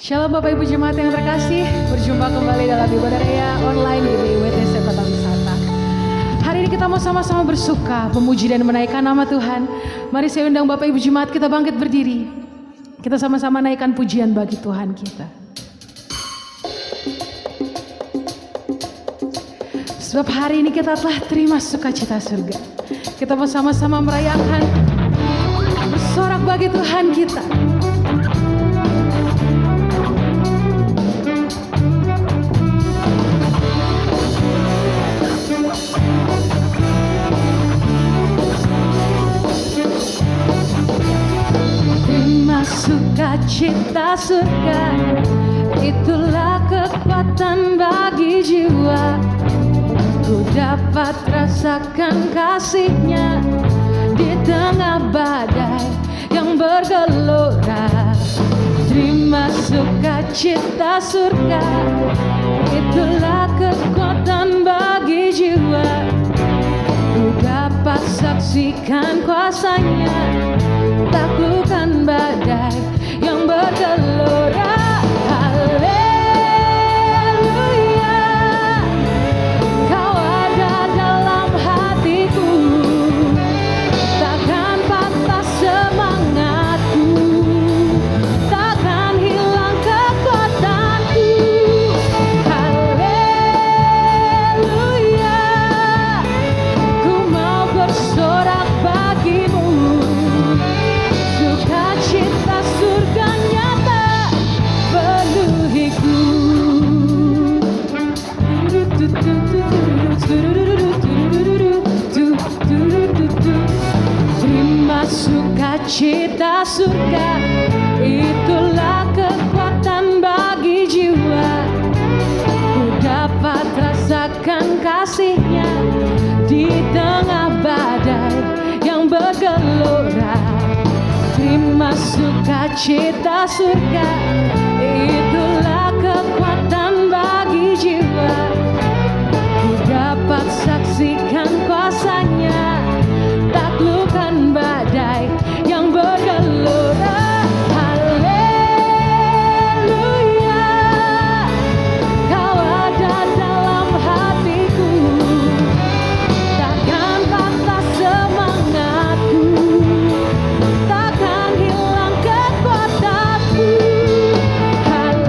Shalom Bapak Ibu Jemaat yang terkasih, berjumpa kembali dalam ibadah raya online GBI WTC Kota Wisata. Hari ini kita mau sama-sama bersuka, memuji dan menaikkan nama Tuhan. Mari saya undang Bapak Ibu Jemaat kita bangkit berdiri. Kita sama-sama naikkan pujian bagi Tuhan kita. Sebab hari ini kita telah terima sukacita surga. Kita mau sama-sama merayakan, bersorak bagi Tuhan kita. Sukacita surga, itulah kekuatan bagi jiwa. Ku dapat rasakan kasih-Nya di tengah badai yang bergelora. Terima sukacita surga, itulah kekuatan bagi jiwa. Ku dapat saksikan kuasa-Nya, taklukkan badai yang bergelora. Haleluya, Kau ada dalam hatiku, takkan patah semangatku, takkan hilang kekuatanku. Haleluya, ku mau bersorak bagimu. Sukacita surga nyata penuhiku. Terima sukacita surga, itulah kekuatan bagi jiwa. Ku dapat rasakan kasih-Nya di tengah badai yang bergelora. Terima sukacita surga, itulah kekuatan bagi jiwa. Ku dapat saksikan kuasa-Nya, taklukkan badai yang bergelora. Haleluya, Kau ada dalam hatiku, takkan patah semangatku, takkan hilang kekuatanku. Haleluya,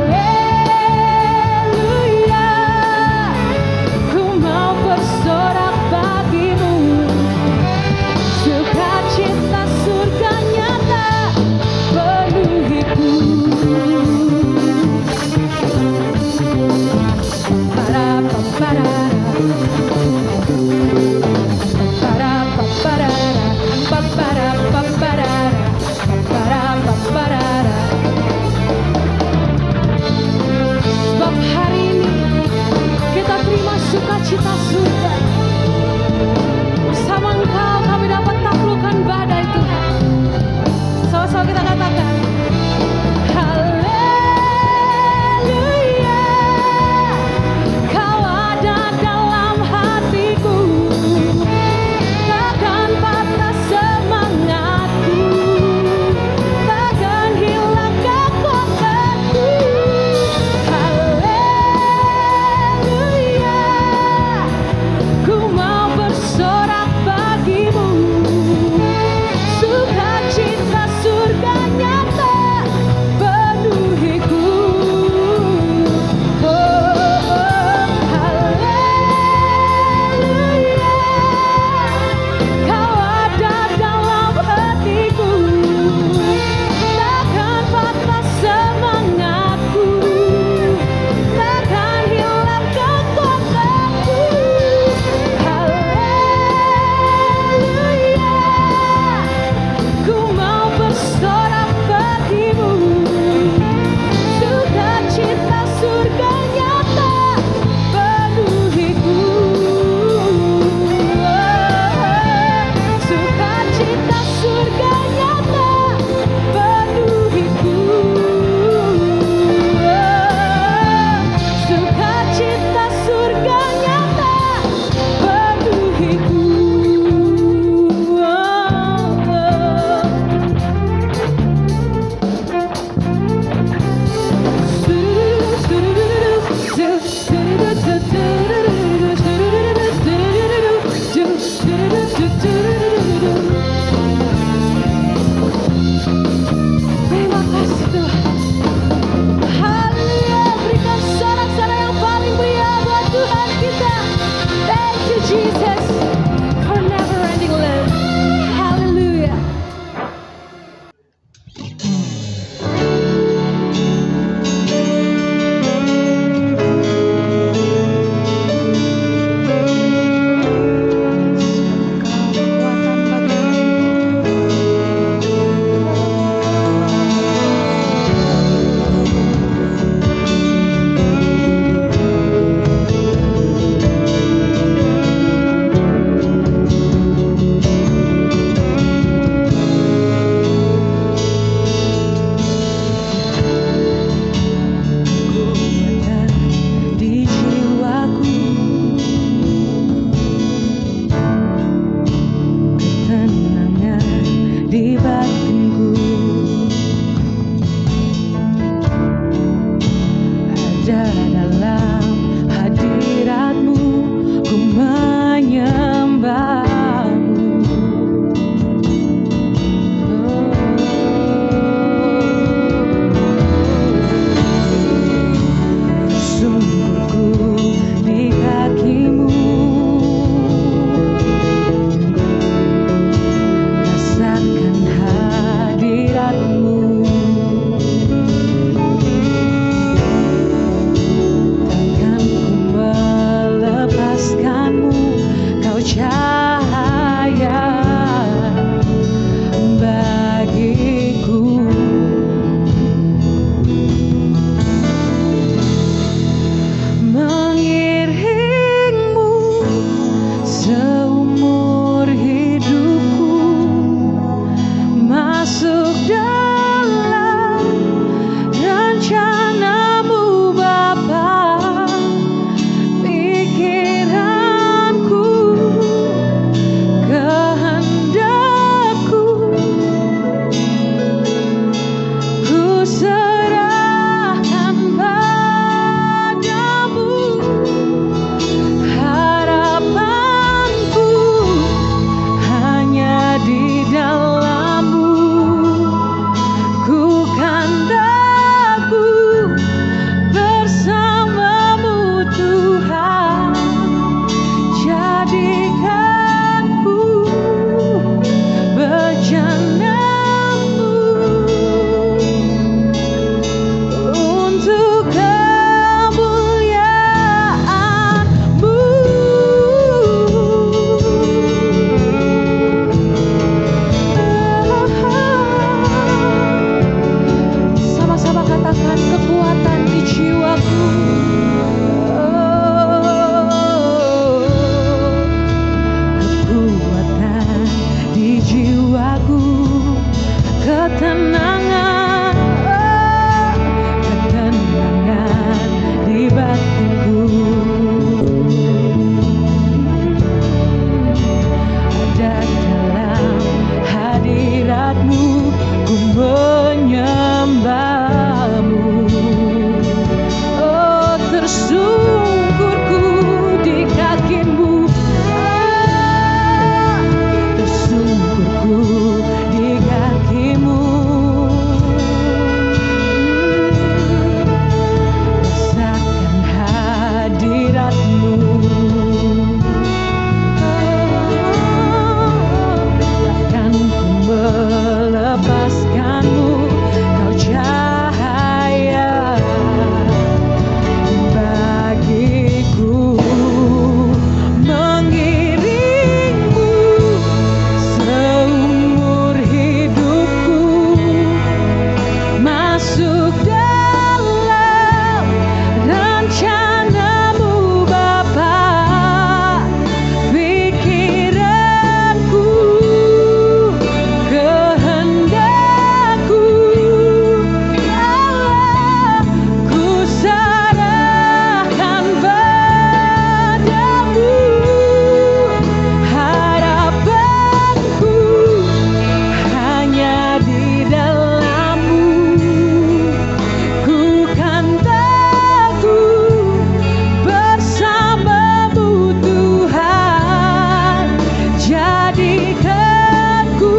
jadikanku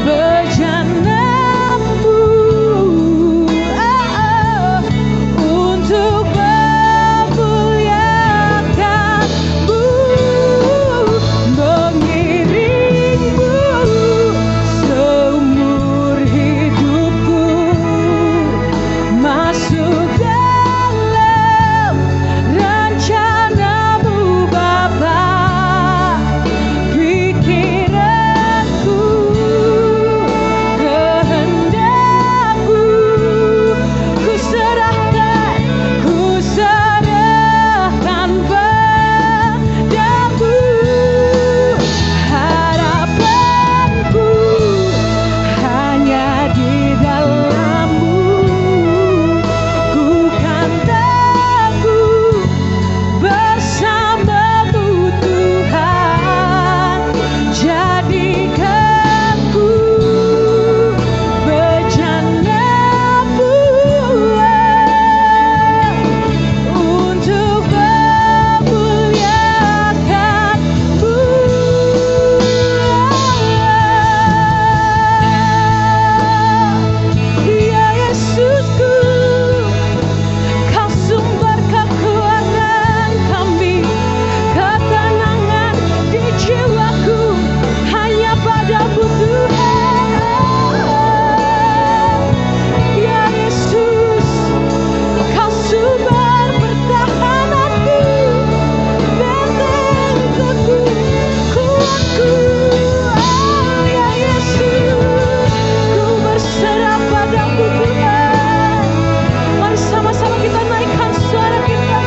bejanamu, untuk memuliakanmu, mengiringmu seumur hidupku, masuk dalam rencanamu Bapa. Pikiranku, kehendakku, ku serahkan padamu. Harapanku hanya di dalam-Mu, ku kan teguh bersama-Mu Tuhan. Jadikanku bejanamu, untuk memuliakanmu. Ya Yesusku, Kau sumber kekuatan kami, ketenangan di jiwaku hanya padamu Tuhan. Ya Yesus, Kau sumber pertahananku, benteng teguh kuatku. Ya Yesus, ku berserah padamu Tuhan. Mari sama-sama kita naikkan suara kita,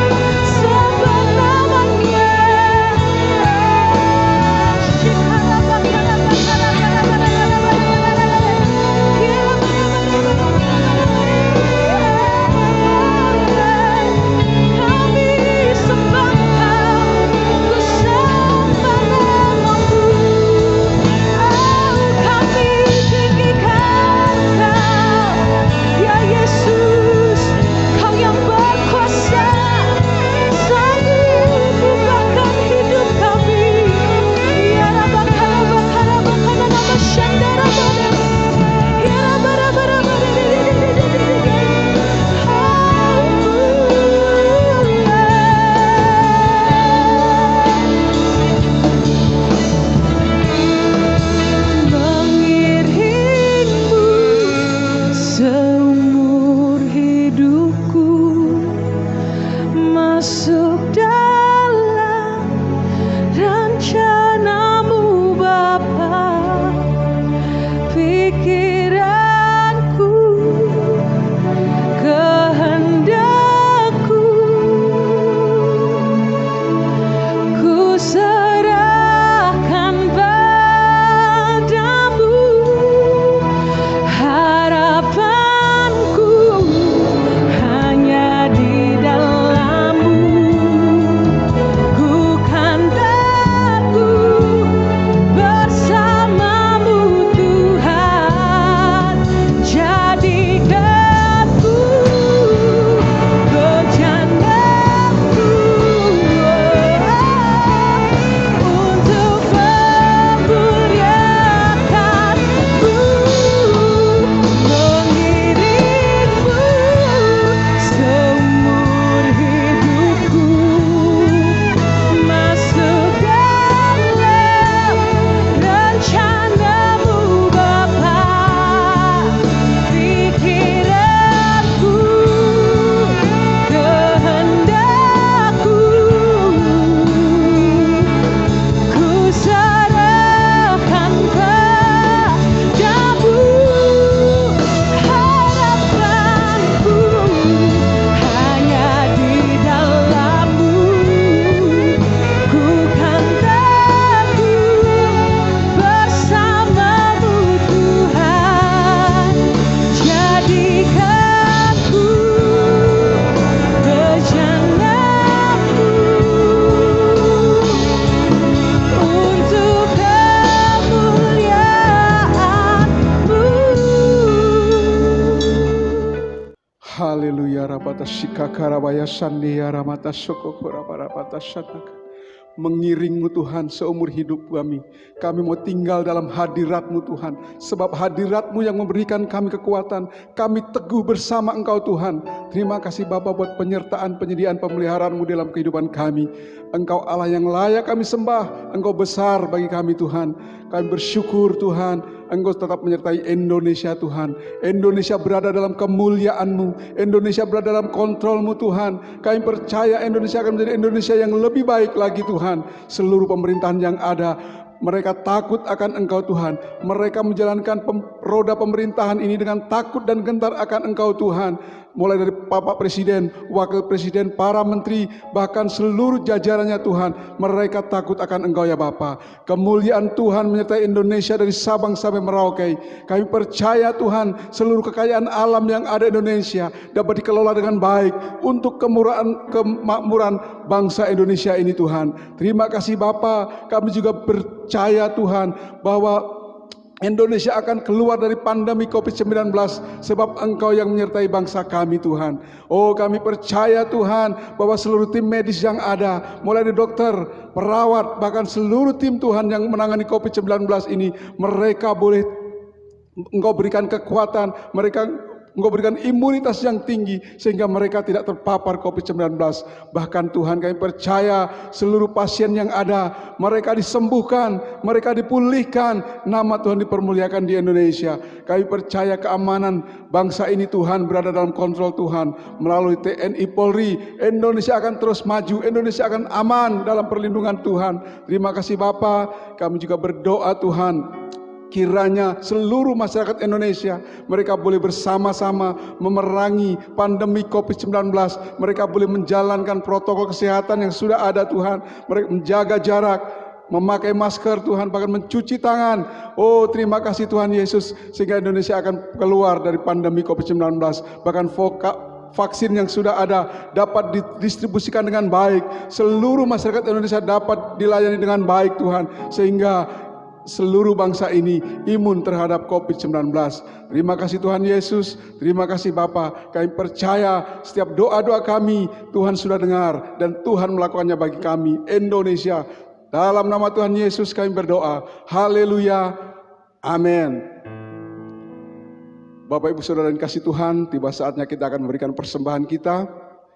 sembah namanya. Kami sembah Kau, ku sembah namamu. Kami tinggikan Kau, ya Yesus, Kau yang berkuasa, sanggup ubahkan hidup kami. Ya Rabakana nama Shandara Bada, ya Rabara mengiringmu seumur hidupku, masuk dalam rencanamu Bapa. Pikiranku, kehendakku, ku serahkan padamu. Harapanku hanya di dalam-Mu, ku kan teguh bersama-Mu Tuhan. Jadikanku bejanamu, untuk memuliakanmu, mengiringmu seumur hidupku, masuk dalam rencanamu Bapa. Pikiranku, kehendakku, ku serahkan padamu. Harapanku hanya di dalam-Mu, ku kan teguh bersama-Mu Tuhan. Jadikanku bejanamu, untuk kemuliaan-Mu. Haleluya, rapata shikakarabaya sandia ramata shokokora barapata shataka. mengiring-Mu Tuhan seumur hidup kami. Kami mau tinggal dalam hadirat-Mu Tuhan. Sebab hadirat-Mu yang memberikan kami kekuatan. Kami teguh bersama Engkau Tuhan. Terima kasih Bapa buat penyertaan, penyediaan, pemeliharaan-Mu dalam kehidupan kami. Engkau Allah yang layak kami sembah. Engkau besar bagi kami Tuhan. Kami bersyukur Tuhan. Engkau tetap menyertai Indonesia Tuhan. Indonesia berada dalam kemuliaan-Mu. Indonesia berada dalam kontrol-Mu Tuhan. Kami percaya Indonesia akan menjadi Indonesia yang lebih baik lagi Tuhan. Seluruh pemerintahan yang ada, mereka takut akan Engkau Tuhan. Mereka menjalankan roda pemerintahan ini dengan takut dan gentar akan Engkau Tuhan. Mulai dari Bapak Presiden, Wakil Presiden, para menteri, bahkan seluruh jajarannya Tuhan. Mereka takut akan Engkau ya Bapa. Kemuliaan Tuhan menyertai Indonesia dari Sabang sampai Merauke. Kami percaya Tuhan seluruh kekayaan alam yang ada di Indonesia dapat dikelola dengan baik untuk kemakmuran bangsa Indonesia ini Tuhan. Terima kasih Bapa. Kami juga percaya Tuhan bahwa Indonesia akan keluar dari pandemi COVID-19 sebab Engkau yang menyertai bangsa kami Tuhan. Oh kami percaya Tuhan bahwa seluruh tim medis yang ada, mulai dari dokter, perawat, bahkan seluruh tim Tuhan yang menangani COVID-19 ini, mereka boleh Engkau berikan kekuatan, Engkau berikan imunitas yang tinggi sehingga mereka tidak terpapar COVID-19. Bahkan Tuhan kami percaya seluruh pasien yang ada, mereka disembuhkan, mereka dipulihkan, nama Tuhan dipermuliakan di Indonesia. Kami percaya keamanan bangsa ini Tuhan berada dalam kontrol Tuhan. Melalui TNI Polri, Indonesia akan terus maju, Indonesia akan aman dalam perlindungan Tuhan. Terima kasih Bapa. Kami juga berdoa Tuhan, kiranya seluruh masyarakat Indonesia mereka boleh bersama-sama memerangi pandemi COVID-19. Mereka boleh menjalankan protokol kesehatan yang sudah ada Tuhan. Mereka menjaga jarak, memakai masker Tuhan, bahkan mencuci tangan. Oh terima kasih Tuhan Yesus, sehingga Indonesia akan keluar dari pandemi COVID-19. Bahkan vaksin yang sudah ada dapat didistribusikan dengan baik. Seluruh masyarakat Indonesia dapat dilayani dengan baik Tuhan, sehingga seluruh bangsa ini imun terhadap COVID-19. Terima kasih Tuhan Yesus, terima kasih Bapa. Kami percaya setiap doa-doa kami Tuhan sudah dengar dan Tuhan melakukannya bagi kami Indonesia. Dalam nama Tuhan Yesus kami berdoa. Haleluya. Amin. Bapak Ibu Saudara yang kasih Tuhan, tiba saatnya kita akan memberikan persembahan kita.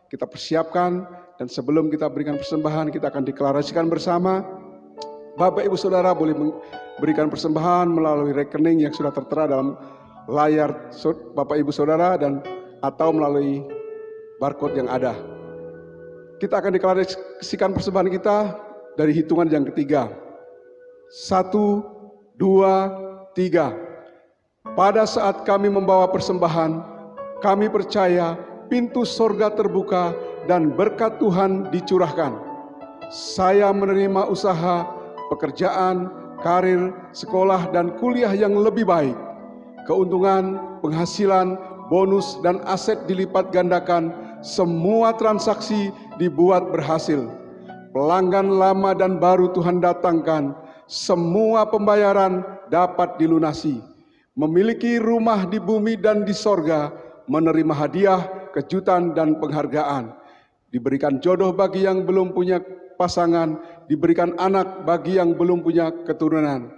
Kita persiapkan, dan sebelum kita berikan persembahan kita akan deklarasikan bersama. Bapak Ibu Saudara boleh memberikan persembahan melalui rekening yang sudah tertera dalam layar Bapak Ibu Saudara dan atau melalui barcode yang ada. Kita akan deklarasikan persembahan kita dari hitungan yang ketiga. 1, 2, 3. Pada saat kami membawa persembahan, kami percaya pintu sorga terbuka dan berkat Tuhan dicurahkan. Saya menerima usaha, pekerjaan, karir, sekolah, dan kuliah yang lebih baik. Keuntungan, penghasilan, bonus, dan aset dilipat gandakan. Semua transaksi dibuat berhasil. Pelanggan lama dan baru Tuhan datangkan. Semua pembayaran dapat dilunasi. Memiliki rumah di bumi dan di sorga. Menerima hadiah, kejutan, dan penghargaan. Diberikan jodoh bagi yang belum punya pasangan, diberikan anak bagi yang belum punya keturunan.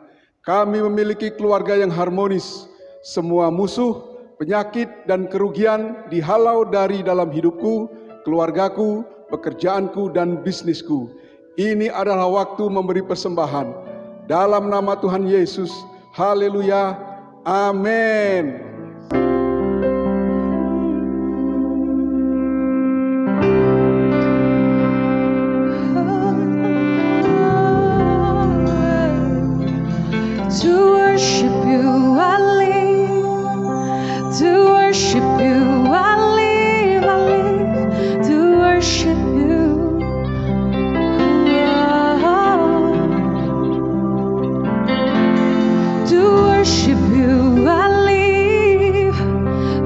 Kami memiliki keluarga yang harmonis. Semua musuh, penyakit, dan kerugian dihalau dari dalam hidupku, keluargaku, pekerjaanku, dan bisnisku. Ini adalah waktu memberi persembahan. Dalam nama Tuhan Yesus, haleluya, amin. To worship you I live, to worship you I live, to worship you. To worship you I live,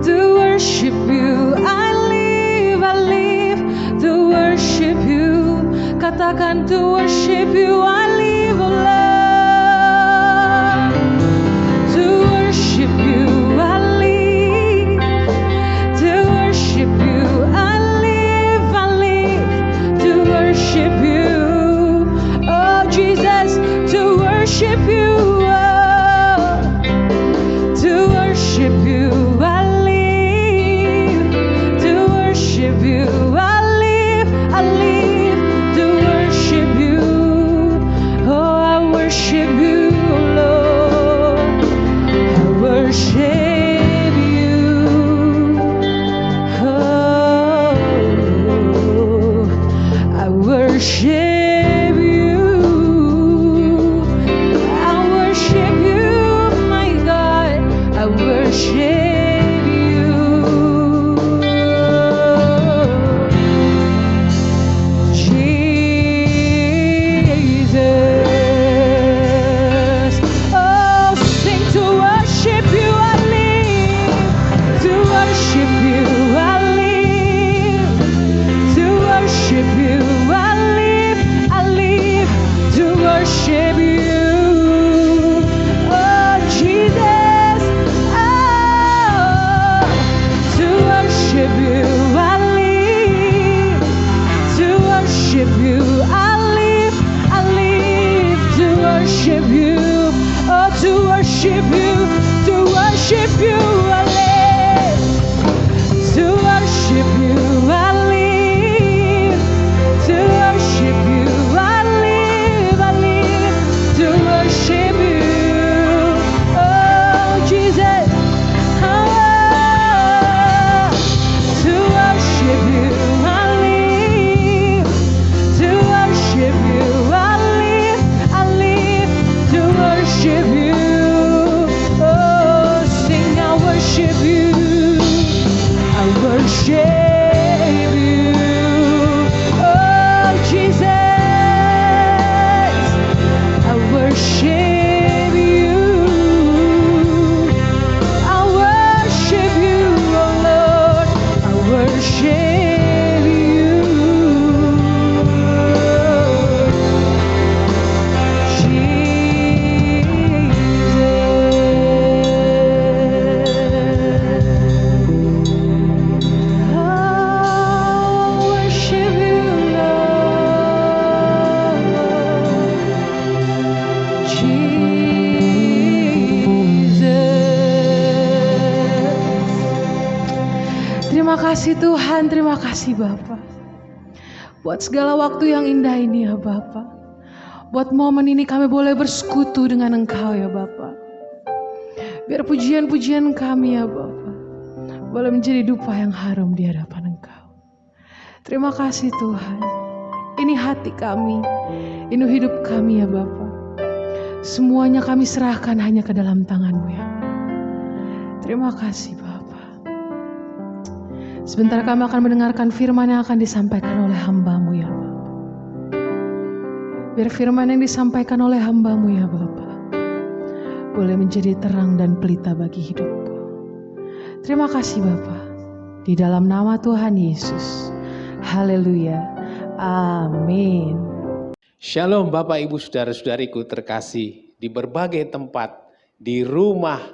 to worship you I live, to worship you. Katakan to worship you I live, oh Lord. worship you, to worship you I live, to worship you I live to worship you. Oh, I worship you, Lord, I worship you. Oh, I worship you. I worship you, my God. I worship you. Jesus. Oh, sing to worship you, I live. To worship you, I live. To worship you, I live to worship you. Oh, Jesus. Oh, to worship you, I live. To worship you, I live to worship you. Oh, to worship you, I live. To worship you, I live. To worship you, I live to worship you. Oh, Jesus. Oh, to worship you, I live. To worship you, I live to worship you. Oh, sing, I worship you. I worship you. Oh, Jesus. I worship you. I worship you, oh Lord. I worship you. Terima kasih Tuhan, terima kasih Bapa. Buat segala waktu yang indah ini ya Bapa. Buat momen ini kami boleh bersekutu dengan Engkau ya Bapa. Biar pujian-pujian kami ya Bapa boleh menjadi dupa yang harum di hadapan Engkau. Terima kasih Tuhan. Ini hati kami, ini hidup kami ya Bapa. Semuanya kami serahkan hanya ke dalam tangan-Mu ya. Terima kasih Bapa. Sebentar kami akan mendengarkan firman yang akan disampaikan oleh hamba-Mu ya Bapa. Biar firman yang disampaikan oleh hamba-Mu ya Bapa boleh menjadi terang dan pelita bagi hidupku. Terima kasih Bapa. Di dalam nama Tuhan Yesus. Haleluya. Amin. Shalom Bapak Ibu Saudara-saudariku terkasih di berbagai tempat, di rumah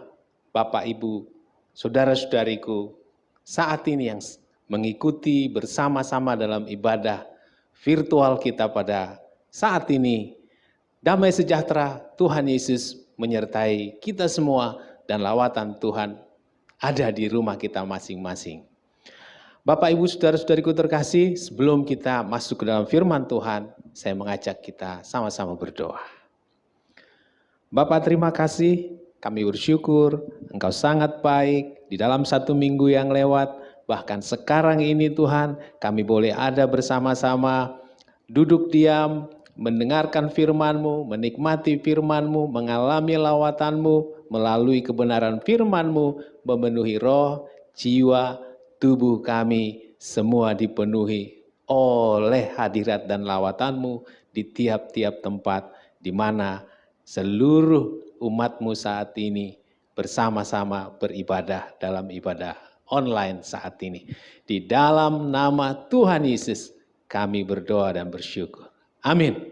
Bapak Ibu Saudara-saudariku saat ini yang mengikuti bersama-sama dalam ibadah virtual kita pada saat ini. Damai sejahtera Tuhan Yesus menyertai kita semua dan lawatan Tuhan ada di rumah kita masing-masing. Bapak Ibu Saudara-saudariku terkasih, sebelum kita masuk ke dalam firman Tuhan, saya mengajak kita sama-sama berdoa. Bapak terima kasih, kami bersyukur Engkau sangat baik di dalam satu minggu yang lewat, bahkan sekarang ini Tuhan kami boleh ada bersama-sama, duduk diam, mendengarkan firman-Mu, menikmati firman-Mu, mengalami lawatan-Mu, melalui kebenaran firman-Mu, memenuhi roh, jiwa, tubuh kami semua dipenuhi oleh hadirat dan lawatan-Mu di tiap-tiap tempat di mana seluruh umat-Mu saat ini bersama-sama beribadah dalam ibadah online saat ini. Di dalam nama Tuhan Yesus kami berdoa dan bersyukur. Amin.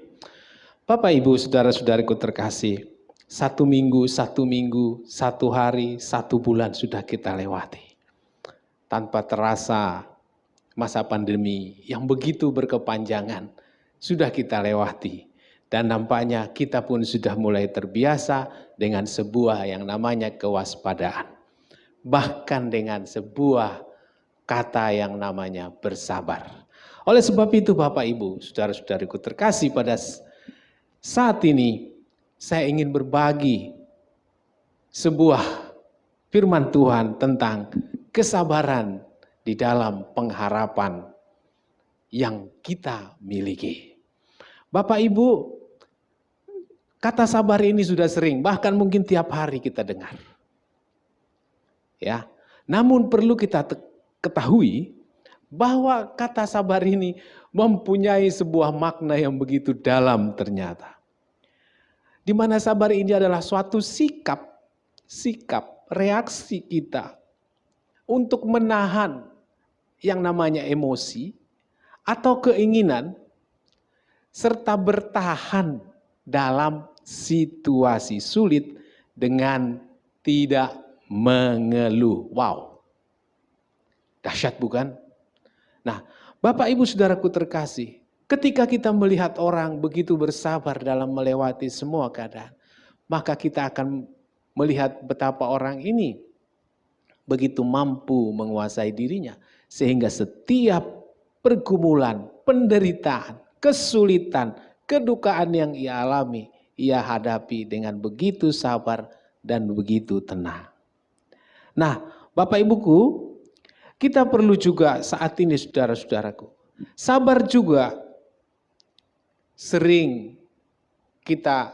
Bapak Ibu Saudara-saudariku terkasih, satu minggu, satu hari, satu bulan sudah kita lewati. Tanpa terasa masa pandemi yang begitu berkepanjangan sudah kita lewati. Dan nampaknya kita pun sudah mulai terbiasa dengan sebuah yang namanya kewaspadaan. Bahkan dengan sebuah kata yang namanya bersabar. Oleh sebab itu Bapak Ibu, saudara-saudariku terkasih, pada saat ini saya ingin berbagi sebuah firman Tuhan tentang kesabaran di dalam pengharapan yang kita miliki. Bapak Ibu, kata sabar ini sudah sering, bahkan mungkin tiap hari kita dengar. Ya, namun perlu kita ketahui bahwa kata sabar ini mempunyai sebuah makna yang begitu dalam ternyata. Di mana sabar ini adalah suatu sikap, reaksi kita untuk menahan yang namanya emosi atau keinginan serta bertahan dalam situasi sulit dengan tidak mengeluh. Wow, dahsyat bukan? Nah, Bapak Ibu Saudaraku terkasih, ketika kita melihat orang begitu bersabar dalam melewati semua keadaan, maka kita akan melihat betapa orang ini begitu mampu menguasai dirinya, sehingga setiap pergumulan, penderitaan, kesulitan, kedukaan yang ia alami, ia hadapi dengan begitu sabar dan begitu tenang. Nah, Bapak Ibuku, kita perlu juga saat ini saudara-saudaraku, sabar juga sering kita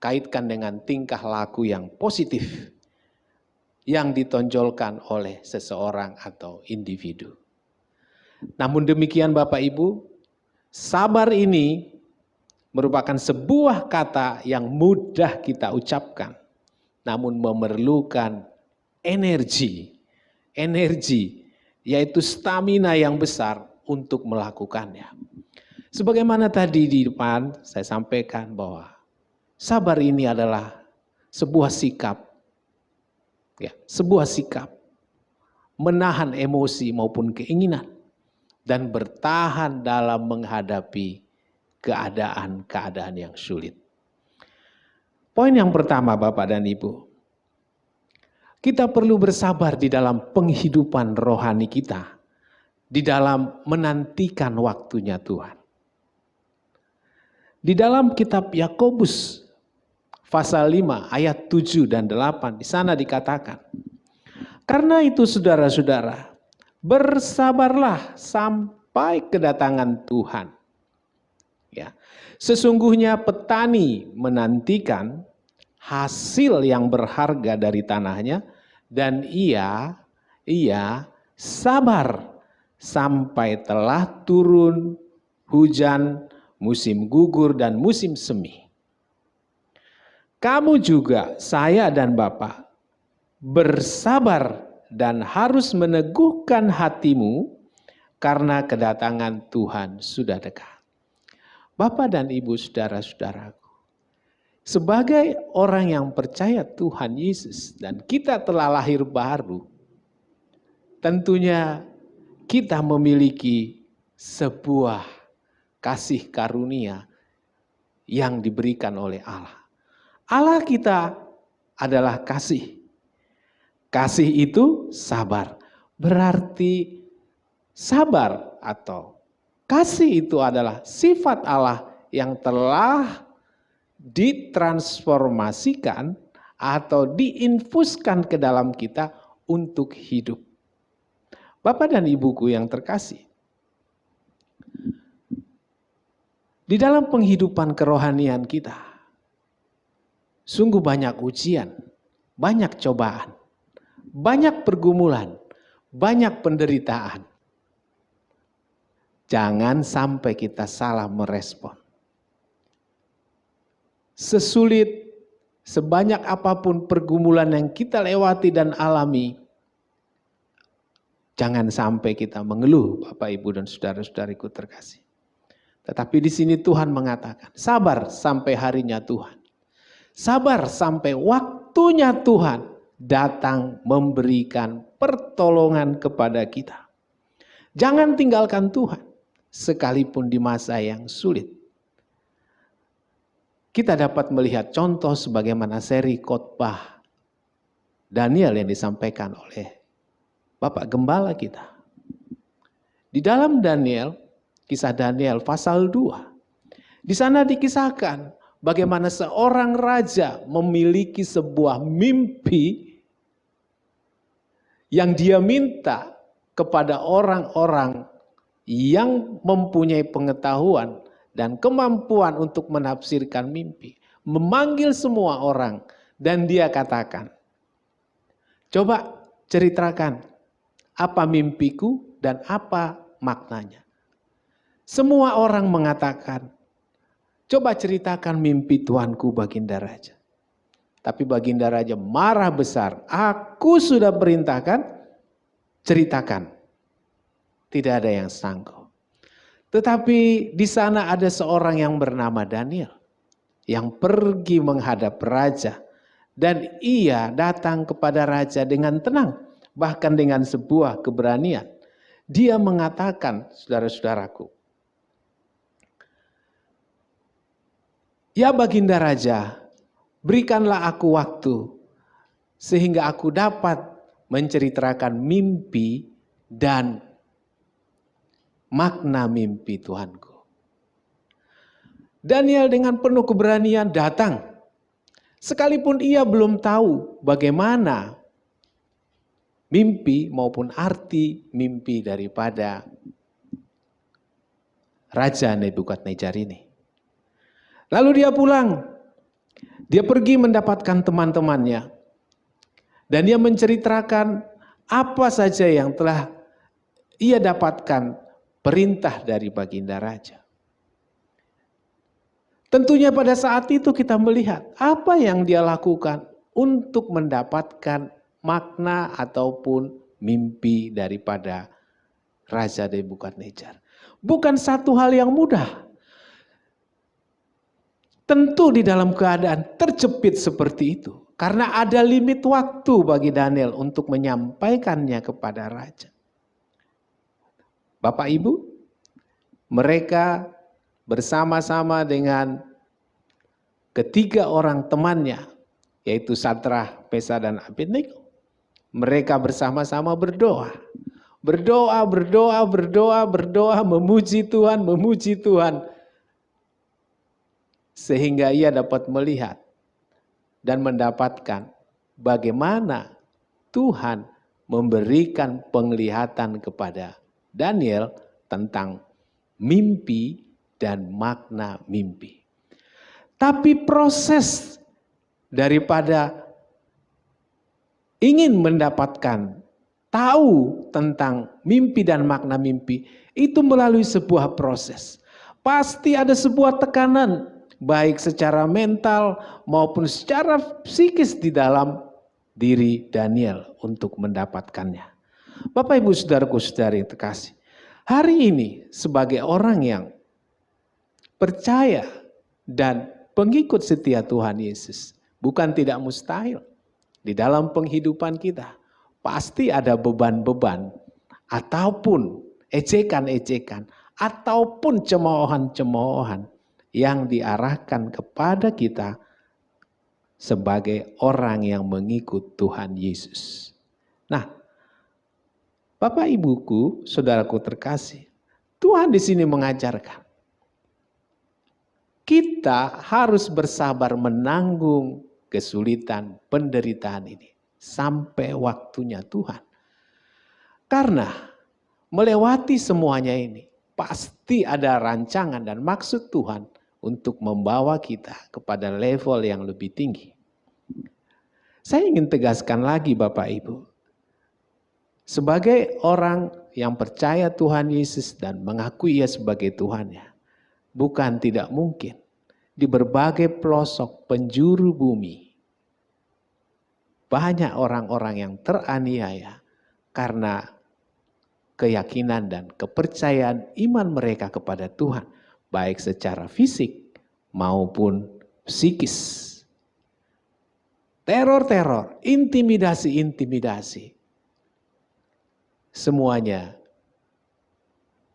kaitkan dengan tingkah laku yang positif yang ditonjolkan oleh seseorang atau individu. Namun demikian Bapak Ibu, sabar ini merupakan sebuah kata yang mudah kita ucapkan, namun memerlukan energi, yaitu stamina yang besar untuk melakukannya. Sebagaimana tadi di depan saya sampaikan bahwa sabar ini adalah sebuah sikap, menahan emosi maupun keinginan dan bertahan dalam menghadapi keadaan-keadaan yang sulit. Poin yang pertama Bapak dan Ibu, kita perlu bersabar di dalam penghidupan rohani kita, di dalam menantikan waktunya Tuhan. Di dalam kitab Yakobus pasal 5 ayat 7 dan 8, di sana dikatakan, karena itu saudara-saudara, bersabarlah sampai kedatangan Tuhan. Ya, sesungguhnya petani menantikan hasil yang berharga dari tanahnya, dan ia sabar sampai telah turun hujan, musim gugur dan musim semi. Kamu juga, saya dan Bapak, bersabar dan harus meneguhkan hatimu karena kedatangan Tuhan sudah dekat. Bapak dan Ibu saudara-saudaraku, sebagai orang yang percaya Tuhan Yesus dan kita telah lahir baru, tentunya kita memiliki sebuah kasih karunia yang diberikan oleh Allah. Allah kita adalah kasih. Kasih itu sabar. Berarti sabar atau kasih itu adalah sifat Allah yang telah ditransformasikan atau diinfuskan ke dalam kita untuk hidup. Bapak dan Ibuku yang terkasih, di dalam penghidupan kerohanian kita, sungguh banyak ujian, banyak cobaan, banyak pergumulan, banyak penderitaan. Jangan sampai kita salah merespon. Sesulit, sebanyak apapun pergumulan yang kita lewati dan alami, jangan sampai kita mengeluh, Bapak, Ibu, dan saudara-saudariku terkasih. Tetapi di sini Tuhan mengatakan, sabar sampai harinya Tuhan. Sabar sampai waktunya Tuhan datang memberikan pertolongan kepada kita. Jangan tinggalkan Tuhan, sekalipun di masa yang sulit. kita dapat melihat contoh sebagaimana seri khotbah Daniel yang disampaikan oleh Bapak Gembala kita. Di dalam Daniel, kisah Daniel pasal 2, di sana dikisahkan bagaimana seorang raja memiliki sebuah mimpi yang dia minta kepada orang-orang yang mempunyai pengetahuan dan kemampuan untuk menafsirkan mimpi. Memanggil semua orang dan dia katakan, coba ceritakan apa mimpiku dan apa maknanya. Semua orang mengatakan, coba ceritakan mimpi Tuanku Baginda Raja. Tapi Baginda Raja marah besar, aku sudah perintahkan, ceritakan. Tidak ada yang sanggup. Tetapi di sana ada seorang yang bernama Daniel yang pergi menghadap raja dan ia datang kepada raja dengan tenang, bahkan dengan sebuah keberanian. Dia mengatakan, saudara-saudaraku, ya Baginda Raja, berikanlah aku waktu sehingga aku dapat menceritakan mimpi dan makna mimpi Tuhanku. Daniel dengan penuh keberanian datang. Sekalipun ia belum tahu bagaimana mimpi maupun arti mimpi daripada Raja Nebukadnezar ini. Lalu dia pulang. Dia pergi mendapatkan teman-temannya. Dan dia menceritakan apa saja yang telah ia dapatkan perintah dari Baginda Raja. Tentunya pada saat itu kita melihat apa yang dia lakukan untuk mendapatkan makna ataupun mimpi daripada Raja Nebukadnezar. Bukan satu hal yang mudah. Tentu di dalam keadaan terjepit seperti itu. Karena ada limit waktu bagi Daniel untuk menyampaikannya kepada Raja. Bapak Ibu, mereka bersama-sama dengan ketiga orang temannya, yaitu Sadrah, Mesah, dan Abednego. Mereka bersama-sama berdoa. Berdoa, memuji Tuhan. Sehingga ia dapat melihat dan mendapatkan bagaimana Tuhan memberikan penglihatan kepada Daniel tentang mimpi dan makna mimpi. Tapi proses daripada ingin mendapatkan tahu tentang mimpi dan makna mimpi itu melalui sebuah proses. Pasti ada sebuah tekanan baik secara mental maupun secara psikis di dalam diri Daniel untuk mendapatkannya. Bapak Ibu saudaraku-saudari yang terkasih, hari ini sebagai orang yang percaya dan pengikut setia Tuhan Yesus, bukan tidak mustahil di dalam penghidupan kita pasti ada beban-beban ataupun ejekan-ejekan ataupun cemoohan-cemoohan yang diarahkan kepada kita sebagai orang yang mengikut Tuhan Yesus. Nah, Bapak Ibuku, saudaraku terkasih, Tuhan di sini mengajarkan kita harus bersabar menanggung kesulitan penderitaan ini sampai waktunya Tuhan. Karena melewati semuanya ini pasti ada rancangan dan maksud Tuhan untuk membawa kita kepada level yang lebih tinggi. Saya ingin tegaskan lagi Bapak Ibu, sebagai orang yang percaya Tuhan Yesus dan mengakui Ia sebagai Tuhannya, bukan tidak mungkin di berbagai pelosok penjuru bumi banyak orang-orang yang teraniaya karena keyakinan dan kepercayaan iman mereka kepada Tuhan, baik secara fisik maupun psikis. Teror-teror, intimidasi-intimidasi, semuanya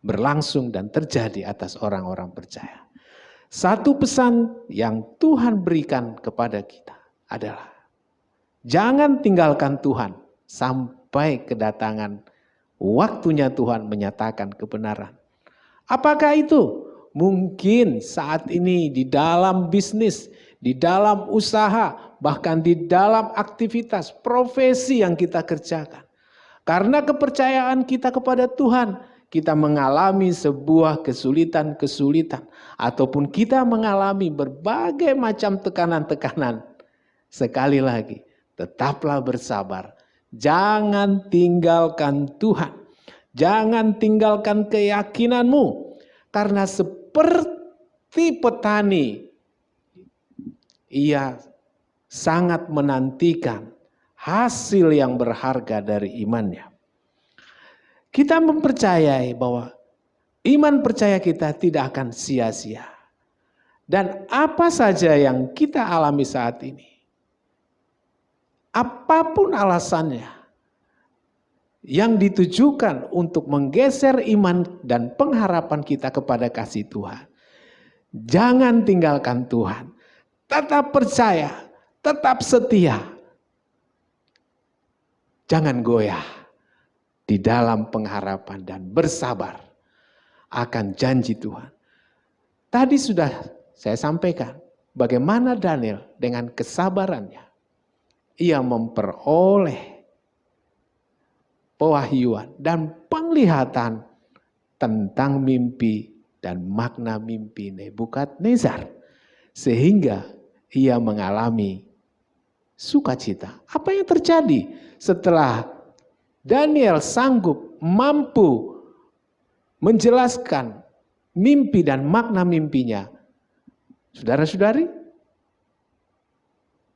berlangsung dan terjadi atas orang-orang percaya. Satu pesan yang Tuhan berikan kepada kita adalah jangan tinggalkan Tuhan sampai kedatangan waktunya Tuhan menyatakan kebenaran. Apakah itu? Mungkin saat ini di dalam bisnis, di dalam usaha, bahkan di dalam aktivitas profesi yang kita kerjakan. Karena kepercayaan kita kepada Tuhan, kita mengalami sebuah kesulitan-kesulitan. Ataupun kita mengalami berbagai macam tekanan-tekanan. Sekali lagi, tetaplah bersabar. Jangan tinggalkan Tuhan. Jangan tinggalkan keyakinanmu. Karena seperti petani, ia sangat menantikan hasil yang berharga dari imannya. Kita mempercayai bahwa iman percaya kita tidak akan sia-sia. Dan apa saja yang kita alami saat ini, apapun alasannya, yang ditujukan untuk menggeser iman dan pengharapan kita kepada kasih Tuhan. Jangan tinggalkan Tuhan. Tetap percaya, tetap setia. Jangan goyah di dalam pengharapan dan bersabar akan janji Tuhan. Tadi sudah saya sampaikan bagaimana Daniel dengan kesabarannya. Ia memperoleh pewahyuan dan penglihatan tentang mimpi dan makna mimpi Nebukadnezar. Sehingga ia mengalami sukacita. Apa yang terjadi setelah Daniel sanggup mampu menjelaskan mimpi dan makna mimpinya? Saudara-saudari,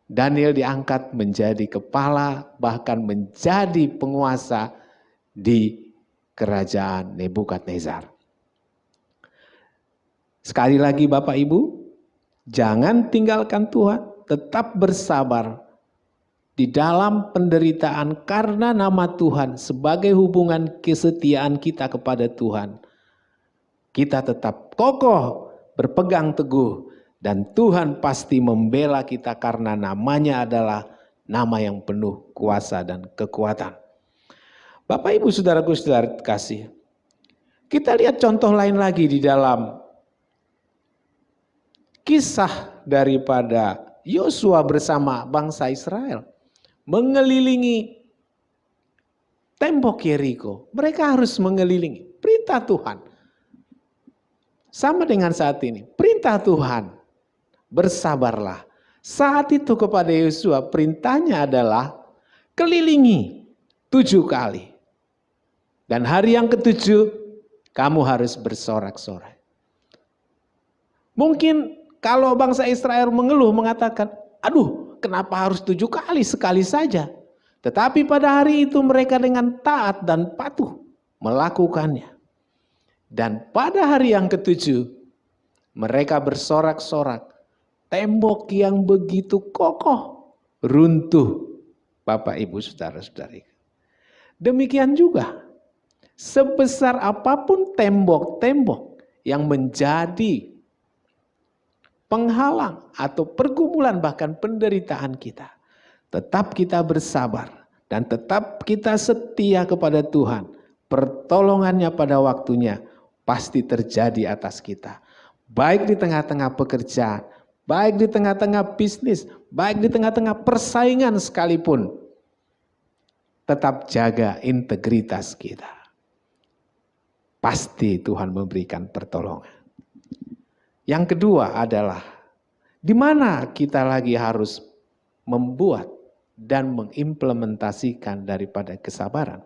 Daniel diangkat menjadi kepala, bahkan menjadi penguasa di kerajaan Nebukadnezar. Sekali lagi Bapak Ibu, jangan tinggalkan Tuhan, tetap bersabar di dalam penderitaan karena nama Tuhan sebagai hubungan kesetiaan kita kepada Tuhan. Kita tetap kokoh, berpegang teguh. Dan Tuhan pasti membela kita karena namanya adalah nama yang penuh kuasa dan kekuatan. Bapak Ibu Saudaraku saudara kasih. Kita lihat contoh lain lagi di dalam kisah daripada Yosua bersama bangsa Israel. Mengelilingi tembok Yeriko. Mereka harus mengelilingi. Perintah Tuhan. Sama dengan saat ini. Perintah Tuhan. Bersabarlah. Saat itu kepada Yosua perintahnya adalah kelilingi 7 kali. Dan hari yang ke-7 kamu harus bersorak-sorai. Mungkin kalau bangsa Israel mengeluh mengatakan, aduh kenapa harus 7 kali, sekali saja. Tetapi pada hari itu mereka dengan taat dan patuh melakukannya. Dan pada hari yang ke-7 mereka bersorak-sorak. Tembok yang begitu kokoh runtuh, Bapak Ibu Saudara-saudari. Demikian juga sebesar apapun tembok-tembok yang menjadi penghalang atau pergumulan bahkan penderitaan kita, tetap kita bersabar dan tetap kita setia kepada Tuhan. Pertolongannya pada waktunya pasti terjadi atas kita. Baik di tengah-tengah pekerjaan, baik di tengah-tengah bisnis, baik di tengah-tengah persaingan sekalipun, tetap jaga integritas kita. Pasti Tuhan memberikan pertolongan. Yang kedua adalah, di mana kita lagi harus membuat dan mengimplementasikan daripada kesabaran.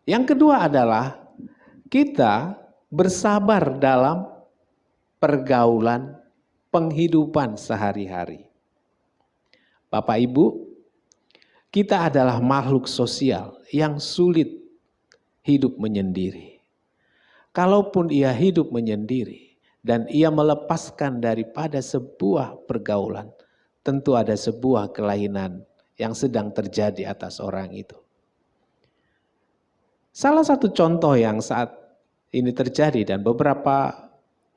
Yang kedua adalah, kita bersabar dalam pergaulan penghidupan sehari-hari. Bapak Ibu, kita adalah makhluk sosial yang sulit hidup menyendiri. Kalaupun ia hidup menyendiri dan ia melepaskan daripada sebuah pergaulan, tentu ada sebuah kelainan yang sedang terjadi atas orang itu. Salah satu contoh yang saat ini terjadi dan beberapa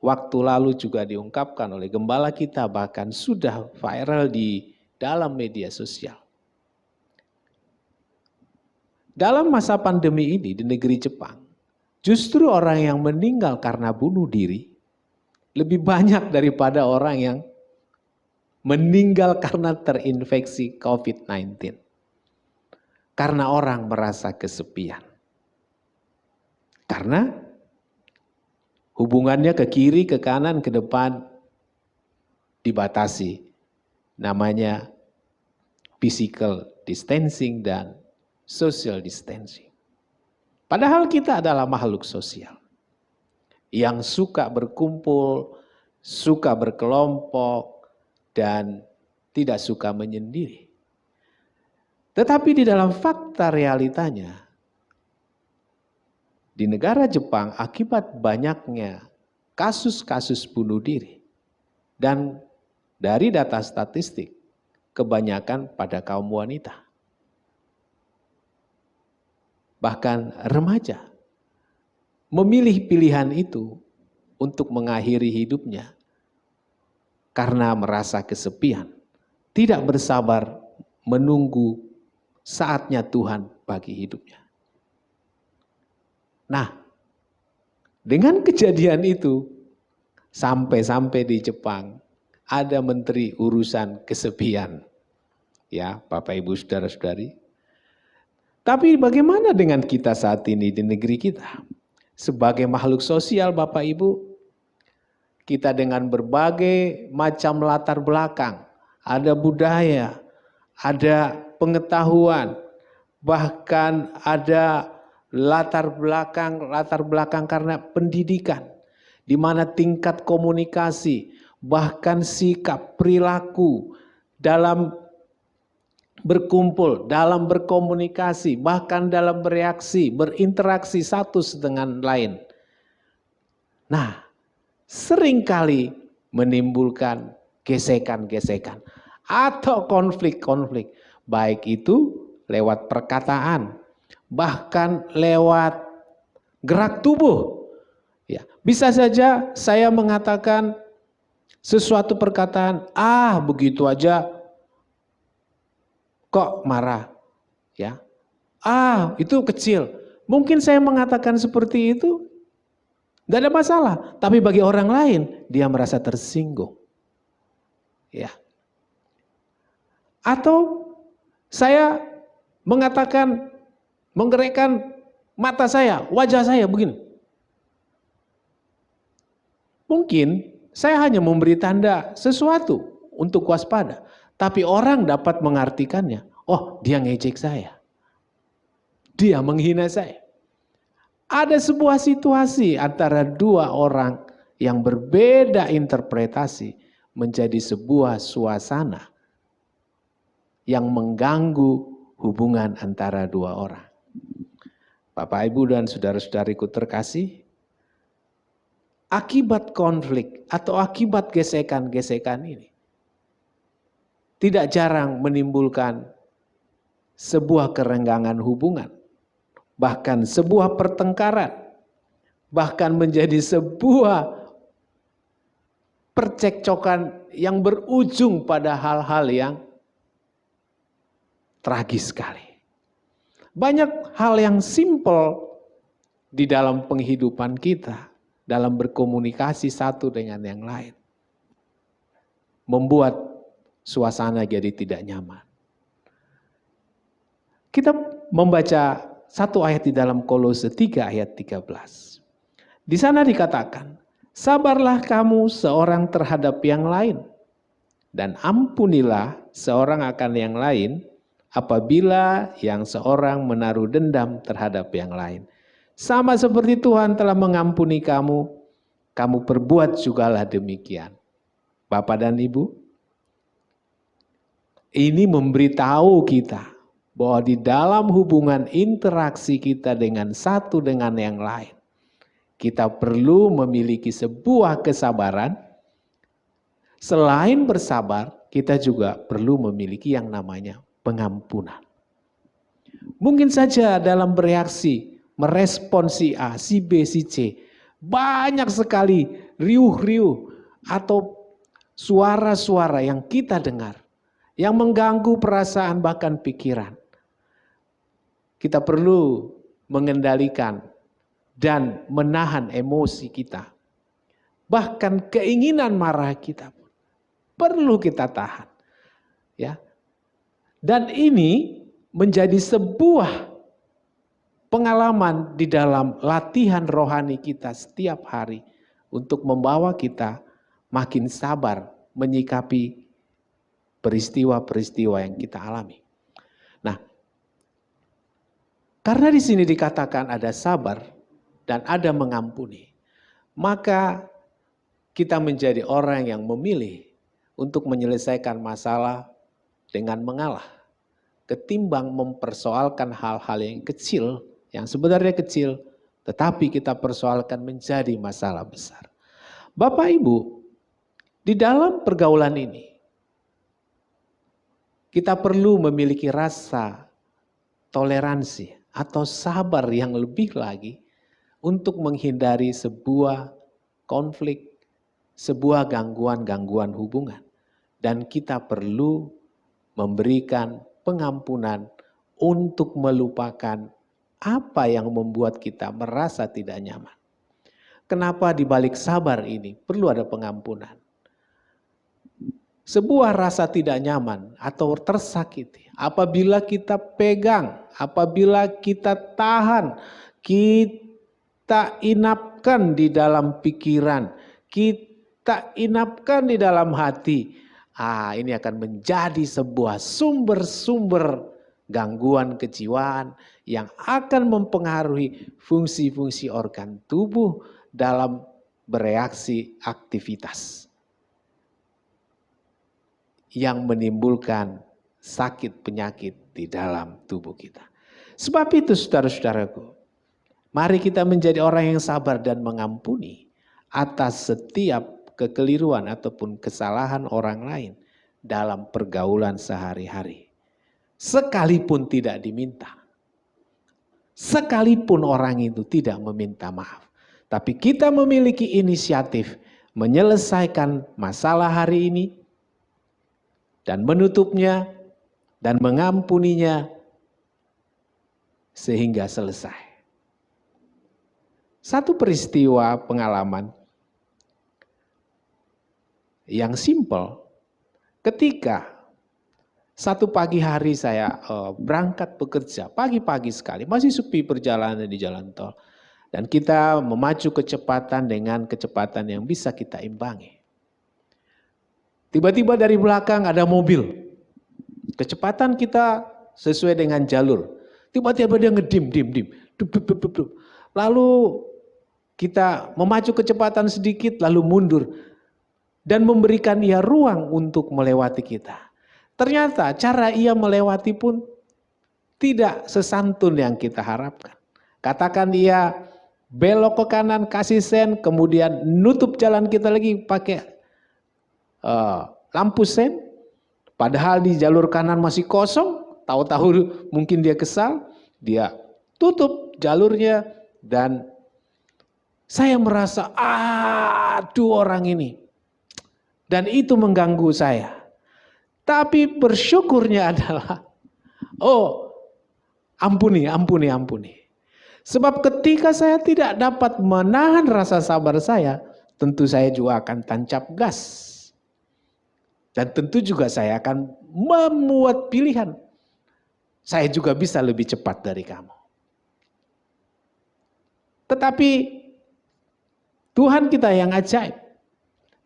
waktu lalu juga diungkapkan oleh gembala kita, bahkan sudah viral di dalam media sosial. Dalam masa pandemi ini di negeri Jepang, justru orang yang meninggal karena bunuh diri lebih banyak daripada orang yang meninggal karena terinfeksi COVID-19. Karena orang merasa kesepian. Karena hubungannya ke kiri, ke kanan, ke depan dibatasi. Namanya physical distancing dan social distancing. Padahal kita adalah makhluk sosial yang suka berkumpul, suka berkelompok, dan tidak suka menyendiri. Tetapi di dalam fakta realitanya, di negara Jepang akibat banyaknya kasus-kasus bunuh diri, dan dari data statistik, kebanyakan pada kaum wanita. Bahkan remaja memilih pilihan itu untuk mengakhiri hidupnya karena merasa kesepian, tidak bersabar menunggu saatnya Tuhan bagi hidupnya. Nah, dengan kejadian itu, sampai-sampai di Jepang ada menteri urusan kesepian. Ya, Bapak Ibu Saudara-saudari. Tapi bagaimana dengan kita saat ini di negeri kita? Sebagai makhluk sosial Bapak Ibu, kita dengan berbagai macam latar belakang, ada budaya, ada pengetahuan, bahkan ada latar belakang karena pendidikan, di mana tingkat komunikasi, bahkan sikap, perilaku dalam berkumpul, dalam berkomunikasi, bahkan dalam bereaksi, berinteraksi satu dengan lain. Nah, seringkali menimbulkan gesekan-gesekan atau konflik-konflik, baik itu lewat perkataan, bahkan lewat gerak tubuh. Ya, bisa saja saya mengatakan sesuatu perkataan, begitu aja kok marah. Ya. Itu kecil. Mungkin saya mengatakan seperti itu tidak ada masalah, tapi bagi orang lain dia merasa tersinggung. Ya. Atau saya mengatakan, menggerakkan mata saya, wajah saya begini. Mungkin saya hanya memberi tanda sesuatu untuk waspada, tapi orang dapat mengartikannya. Oh, dia ngejek saya. Dia menghina saya. Ada sebuah situasi antara dua orang yang berbeda interpretasi menjadi sebuah suasana yang mengganggu hubungan antara dua orang. Bapak, Ibu, dan saudara-saudariku terkasih, akibat konflik atau akibat gesekan-gesekan ini tidak jarang menimbulkan sebuah kerenggangan hubungan, bahkan sebuah pertengkaran, bahkan menjadi sebuah percekcokan yang berujung pada hal-hal yang tragis sekali. Banyak hal yang simpel di dalam penghidupan kita, dalam berkomunikasi satu dengan yang lain, membuat suasana jadi tidak nyaman. Kita membaca satu ayat di dalam Kolose 3 ayat 13. Di sana dikatakan, sabarlah kamu seorang terhadap yang lain, dan ampunilah seorang akan yang lain apabila yang seorang menaruh dendam terhadap yang lain. Sama seperti Tuhan telah mengampuni kamu, kamu perbuat jugalah demikian. Bapak dan Ibu, ini memberitahu kita bahwa di dalam hubungan interaksi kita dengan satu dengan yang lain, kita perlu memiliki sebuah kesabaran. Selain bersabar, kita juga perlu memiliki yang namanya pengampunan. Mungkin saja dalam bereaksi, merespon si A, si B, si C, Banyak sekali riuh-riuh atau suara-suara yang kita dengar, yang mengganggu perasaan bahkan pikiran. Kita perlu mengendalikan dan menahan emosi kita. Bahkan keinginan marah kita pun perlu kita tahan. Ya. Dan ini menjadi sebuah pengalaman di dalam latihan rohani kita setiap hari untuk membawa kita makin sabar menyikapi peristiwa-peristiwa yang kita alami. Nah, karena di sini dikatakan ada sabar dan ada mengampuni, maka kita menjadi orang yang memilih untuk menyelesaikan masalah dengan mengalah, ketimbang mempersoalkan hal-hal yang kecil, yang sebenarnya kecil, tetapi kita persoalkan menjadi masalah besar. Bapak Ibu, di dalam pergaulan ini, kita perlu memiliki rasa toleransi atau sabar yang lebih lagi untuk menghindari sebuah konflik, sebuah gangguan-gangguan hubungan. Dan kita perlu memberikan pengampunan untuk melupakan apa yang membuat kita merasa tidak nyaman. Kenapa di balik sabar ini perlu ada pengampunan? Sebuah rasa tidak nyaman atau tersakiti apabila kita pegang, apabila kita tahan, kita inapkan di dalam pikiran, kita inapkan di dalam hati. Ini akan menjadi sebuah sumber-sumber gangguan kejiwaan yang akan mempengaruhi fungsi-fungsi organ tubuh dalam bereaksi aktivitas yang menimbulkan sakit penyakit di dalam tubuh kita. Sebab itu saudara-saudaraku, mari kita menjadi orang yang sabar dan mengampuni atas setiap kekeliruan ataupun kesalahan orang lain dalam pergaulan sehari-hari. Sekalipun tidak diminta. Sekalipun orang itu tidak meminta maaf. Tapi kita memiliki inisiatif menyelesaikan masalah hari ini dan menutupnya dan mengampuninya sehingga selesai. Satu peristiwa pengalaman yang simpel, ketika satu pagi hari saya berangkat bekerja, pagi-pagi sekali, masih sepi perjalanan di jalan tol. Dan kita memacu kecepatan dengan kecepatan yang bisa kita imbangi. Tiba-tiba dari belakang ada mobil. Kecepatan kita sesuai dengan jalur. Tiba-tiba dia ngedim. Lalu kita memacu kecepatan sedikit lalu mundur. Dan memberikan ia ruang untuk melewati kita. Ternyata cara ia melewati pun tidak sesantun yang kita harapkan. Katakan ia belok ke kanan, kasih sen, kemudian nutup jalan kita lagi pakai lampu sen. Padahal di jalur kanan masih kosong, tahu-tahu mungkin dia kesal, dia tutup jalurnya dan saya merasa aduh orang ini. Dan itu mengganggu saya. Tapi bersyukurnya adalah, ampuni. Sebab ketika saya tidak dapat menahan rasa sabar saya, tentu saya juga akan tancap gas. Dan tentu juga saya akan membuat pilihan. Saya juga bisa lebih cepat dari kamu. Tetapi Tuhan kita yang ajaib.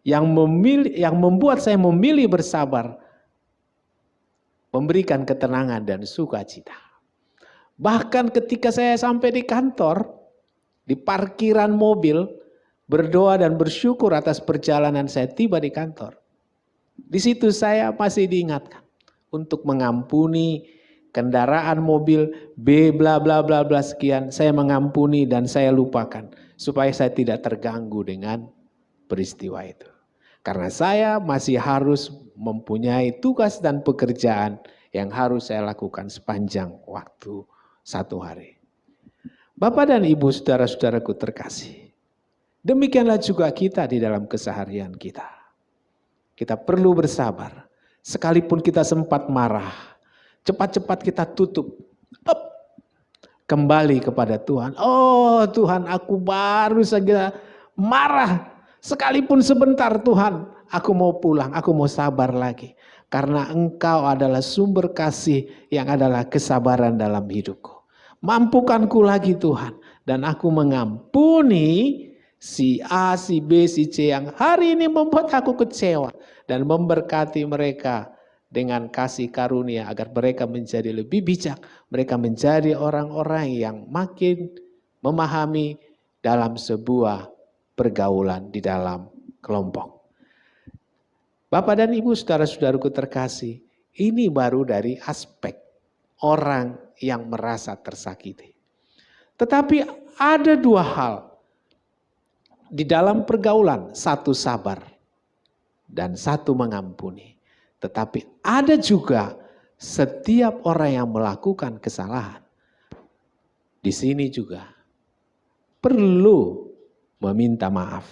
Yang membuat saya memilih bersabar, memberikan ketenangan dan sukacita. Bahkan ketika saya sampai di kantor, di parkiran mobil, berdoa dan bersyukur atas perjalanan saya tiba di kantor. Di situ saya masih diingatkan untuk mengampuni kendaraan mobil B bla bla bla bla sekian. Saya mengampuni dan saya lupakan supaya saya tidak terganggu dengan peristiwa itu. Karena saya masih harus mempunyai tugas dan pekerjaan yang harus saya lakukan sepanjang waktu satu hari. Bapak dan Ibu saudara-saudaraku terkasih. Demikianlah juga kita di dalam keseharian kita. Kita perlu bersabar. Sekalipun kita sempat marah, cepat-cepat kita tutup. Kembali kepada Tuhan. Oh Tuhan, aku baru saja marah. Sekalipun sebentar Tuhan, aku mau pulang, aku mau sabar lagi. Karena Engkau adalah sumber kasih yang adalah kesabaran dalam hidupku. Mampukanku lagi Tuhan. Dan aku mengampuni si A, si B, si C yang hari ini membuat aku kecewa. Dan memberkati mereka dengan kasih karunia agar mereka menjadi lebih bijak. Mereka menjadi orang-orang yang makin memahami dalam sebuah pergaulan di dalam kelompok. Bapak dan Ibu, saudara-saudaraku terkasih, ini baru dari aspek orang yang merasa tersakiti. Tetapi ada dua hal di dalam pergaulan, satu sabar dan satu mengampuni. Tetapi ada juga setiap orang yang melakukan kesalahan. Di sini juga perlu meminta maaf.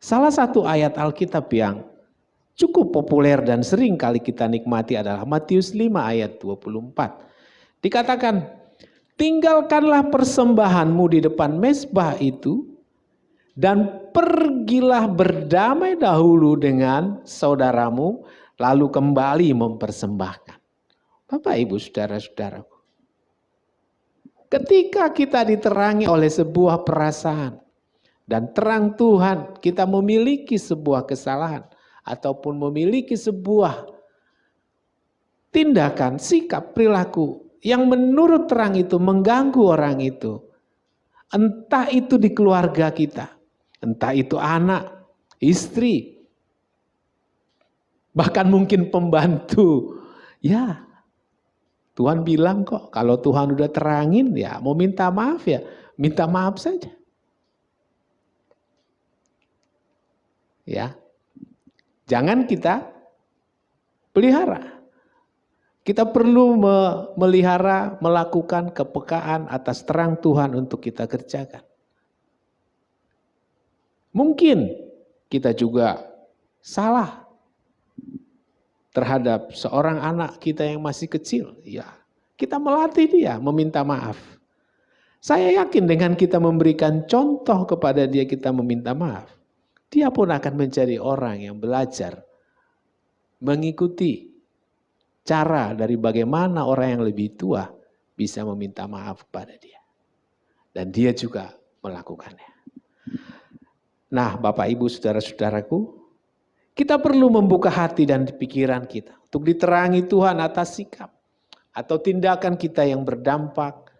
Salah satu ayat Alkitab yang cukup populer dan sering kali kita nikmati adalah Matius 5 ayat 24. Dikatakan, tinggalkanlah persembahanmu di depan mezbah itu dan pergilah berdamai dahulu dengan saudaramu, lalu kembali mempersembahkan. Bapak, Ibu, saudara-saudaraku, ketika kita diterangi oleh sebuah perasaan dan terang Tuhan, kita memiliki sebuah kesalahan ataupun memiliki sebuah tindakan, sikap, perilaku yang menurut terang itu mengganggu orang itu. Entah itu di keluarga kita, entah itu anak, istri, bahkan mungkin pembantu. Ya, Tuhan bilang kok kalau Tuhan udah terangin ya mau minta maaf ya minta maaf saja. Ya, jangan kita pelihara. Kita perlu melihara, melakukan kepekaan atas terang Tuhan untuk kita kerjakan. Mungkin kita juga salah terhadap seorang anak kita yang masih kecil. Ya, kita melatih dia meminta maaf. Saya yakin dengan kita memberikan contoh kepada dia kita meminta maaf, dia pun akan menjadi orang yang belajar mengikuti cara dari bagaimana orang yang lebih tua bisa meminta maaf kepada dia. Dan dia juga melakukannya. Nah, Bapak, Ibu, saudara-saudaraku, kita perlu membuka hati dan pikiran kita untuk diterangi Tuhan atas sikap atau tindakan kita yang berdampak,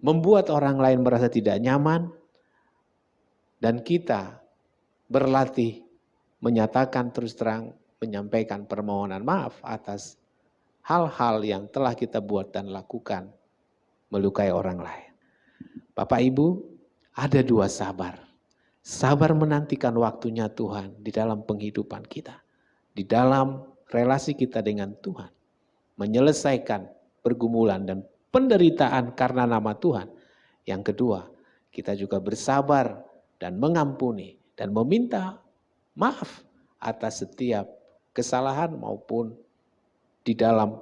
membuat orang lain merasa tidak nyaman, dan kita berlatih menyatakan terus terang, menyampaikan permohonan maaf atas hal-hal yang telah kita buat dan lakukan melukai orang lain. Bapak, Ibu, ada dua sabar. Sabar menantikan waktunya Tuhan di dalam penghidupan kita. Di dalam relasi kita dengan Tuhan. Menyelesaikan pergumulan dan penderitaan karena nama Tuhan. Yang kedua, kita juga bersabar dan mengampuni dan meminta maaf atas setiap kesalahan maupun di dalam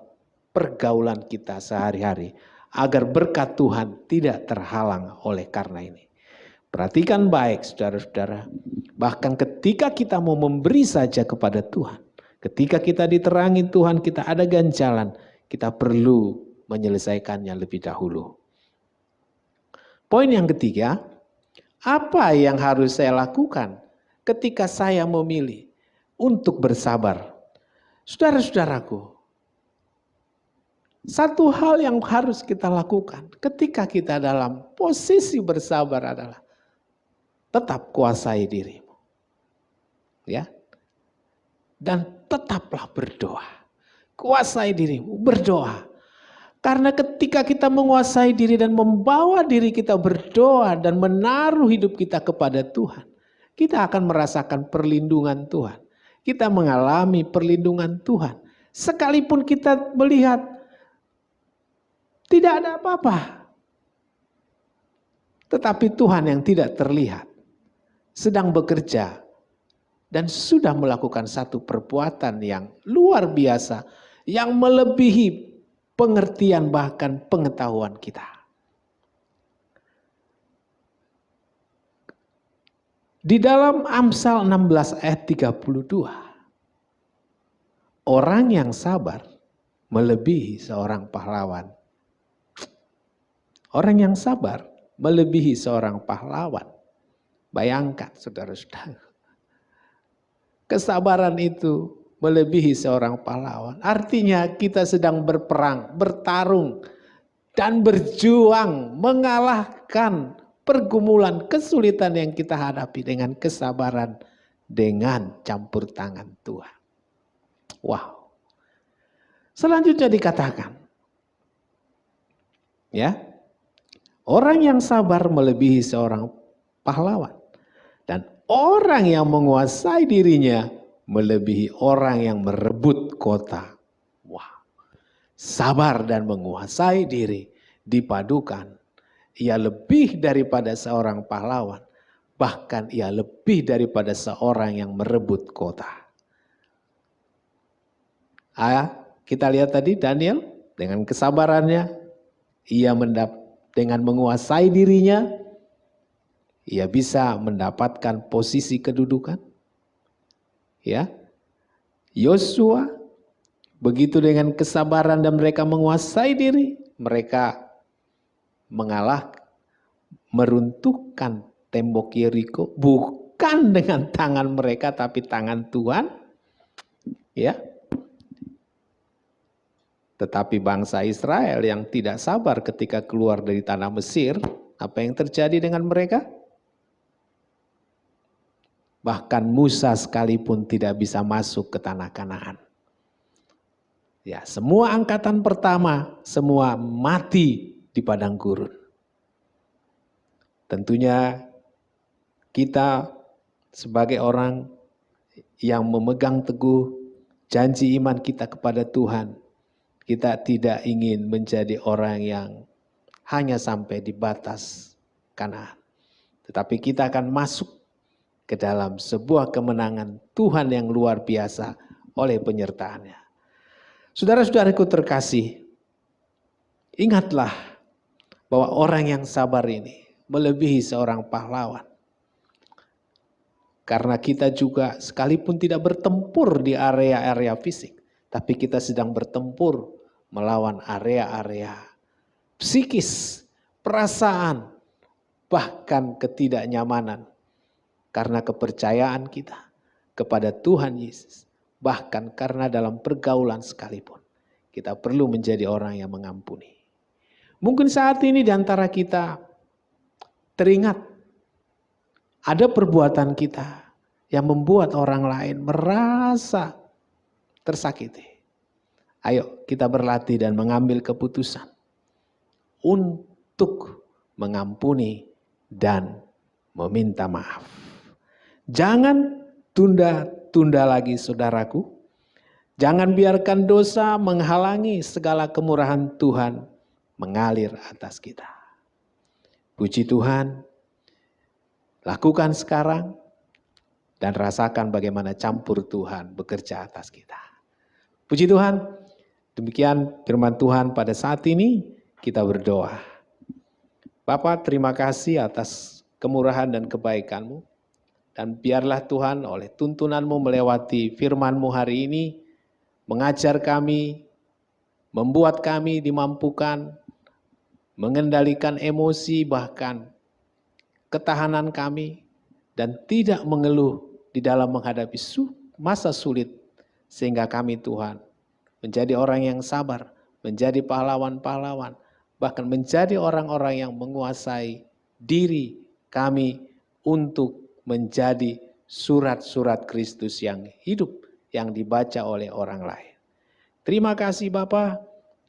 pergaulan kita sehari-hari. Agar berkat Tuhan tidak terhalang oleh karena ini. Perhatikan baik saudara-saudara, bahkan ketika kita mau memberi saja kepada Tuhan, ketika kita diterangi Tuhan, kita ada ganjalan, kita perlu menyelesaikannya lebih dahulu. Poin yang ketiga, apa yang harus saya lakukan ketika saya memilih untuk bersabar? Saudara-saudaraku, satu hal yang harus kita lakukan ketika kita dalam posisi bersabar adalah tetap kuasai dirimu. Ya. Dan tetaplah berdoa. Kuasai dirimu, berdoa. Karena ketika kita menguasai diri dan membawa diri kita berdoa dan menaruh hidup kita kepada Tuhan, kita akan merasakan perlindungan Tuhan. Kita mengalami perlindungan Tuhan. Sekalipun kita melihat tidak ada apa-apa. Tetapi Tuhan yang tidak terlihat sedang bekerja dan sudah melakukan satu perbuatan yang luar biasa, yang melebihi pengertian bahkan pengetahuan kita. Di dalam Amsal 16 ayat 32, orang yang sabar melebihi seorang pahlawan. Orang yang sabar melebihi seorang pahlawan. Bayangkan saudara-saudara. Kesabaran itu melebihi seorang pahlawan. Artinya kita sedang berperang, bertarung, dan berjuang mengalahkan pergumulan, kesulitan yang kita hadapi dengan kesabaran, dengan campur tangan Tuhan. Wow. Selanjutnya dikatakan, ya, orang yang sabar melebihi seorang pahlawan, dan orang yang menguasai dirinya melebihi orang yang merebut kota. Wow. Sabar dan menguasai diri dipadukan. Ia lebih daripada seorang pahlawan, bahkan ia lebih daripada seorang yang merebut kota. Kita lihat tadi Daniel dengan kesabarannya, dengan menguasai dirinya, ia bisa mendapatkan posisi kedudukan. Ya, Yosua begitu dengan kesabaran dan mereka menguasai diri, mereka meruntuhkan tembok Yeriko bukan dengan tangan mereka tapi tangan Tuhan. Ya. Tetapi bangsa Israel yang tidak sabar ketika keluar dari tanah Mesir, apa yang terjadi dengan mereka? Bahkan Musa sekalipun tidak bisa masuk ke tanah Kanaan. Ya, semua angkatan pertama semua mati di padang gurun. Tentunya kita sebagai orang yang memegang teguh janji iman kita kepada Tuhan, kita tidak ingin menjadi orang yang hanya sampai di batas Kanaan. Tetapi kita akan masuk ke dalam sebuah kemenangan Tuhan yang luar biasa oleh penyertaannya. Saudara-saudaraku terkasih, ingatlah bahwa orang yang sabar ini melebihi seorang pahlawan. Karena kita juga sekalipun tidak bertempur di area-area fisik, tapi kita sedang bertempur melawan area-area psikis, perasaan, bahkan ketidaknyamanan. Karena kepercayaan kita kepada Tuhan Yesus, bahkan karena dalam pergaulan sekalipun, kita perlu menjadi orang yang mengampuni. Mungkin saat ini di antara kita teringat ada perbuatan kita yang membuat orang lain merasa tersakiti. Ayo kita berlatih dan mengambil keputusan untuk mengampuni dan meminta maaf. Jangan tunda-tunda lagi saudaraku. Jangan biarkan dosa menghalangi segala kemurahan Tuhan mengalir atas kita. Puji Tuhan, lakukan sekarang dan rasakan bagaimana campur Tuhan bekerja atas kita. Puji Tuhan, demikian firman Tuhan pada saat ini. Kita berdoa. Bapa, terima kasih atas kemurahan dan kebaikan-Mu. Dan biarlah Tuhan oleh tuntunan-Mu melewati firman-Mu hari ini, mengajar kami, membuat kami dimampukan, mengendalikan emosi bahkan ketahanan kami, dan tidak mengeluh di dalam menghadapi masa sulit, sehingga kami Tuhan menjadi orang yang sabar, menjadi pahlawan-pahlawan, bahkan menjadi orang-orang yang menguasai diri kami untuk menjadi surat-surat Kristus yang hidup, yang dibaca oleh orang lain. Terima kasih Bapa,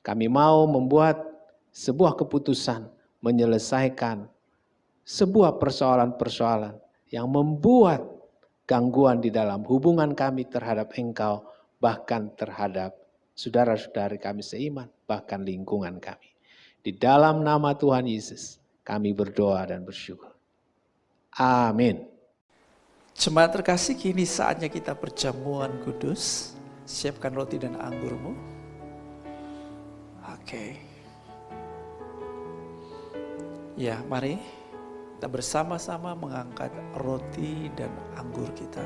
kami mau membuat sebuah keputusan menyelesaikan sebuah persoalan-persoalan yang membuat gangguan di dalam hubungan kami terhadap Engkau, bahkan terhadap saudara-saudari kami seiman, bahkan lingkungan kami. Di dalam nama Tuhan Yesus, kami berdoa dan bersyukur. Amin. Jemaat terkasih, kini saatnya kita perjamuan kudus. Siapkan roti dan anggurmu. Oke. Ya, mari kita bersama-sama mengangkat roti dan anggur kita.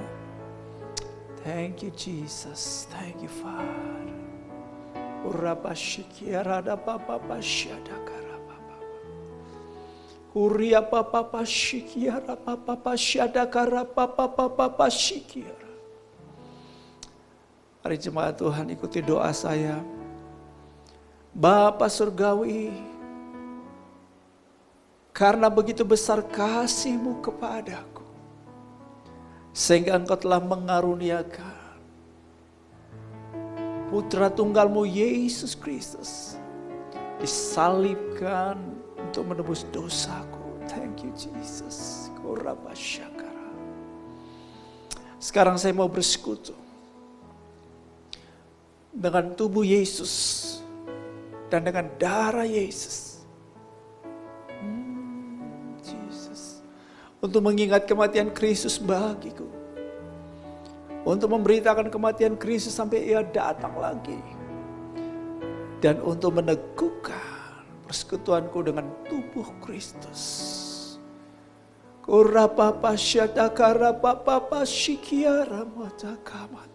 Thank you Jesus, thank you Father. Urabashikiarada papa syadakara papa. Uria papa shikiara papa syadakara papa shikiara. Hari jemaat Tuhan, ikuti doa saya. Bapa Surgawi, karena begitu besar kasih-Mu kepadaku, sehingga Engkau telah mengaruniakan Putra Tunggal-Mu Yesus Kristus disalibkan untuk menebus dosaku. Thank you Jesus. Korabasyakara. Sekarang saya mau bersekutu dengan tubuh Yesus dan dengan darah Yesus. Jesus. Untuk mengingat kematian Kristus bagiku. Untuk memberitakan kematian Kristus sampai Ia datang lagi. Dan untuk meneguhkan persekutuanku dengan tubuh Kristus.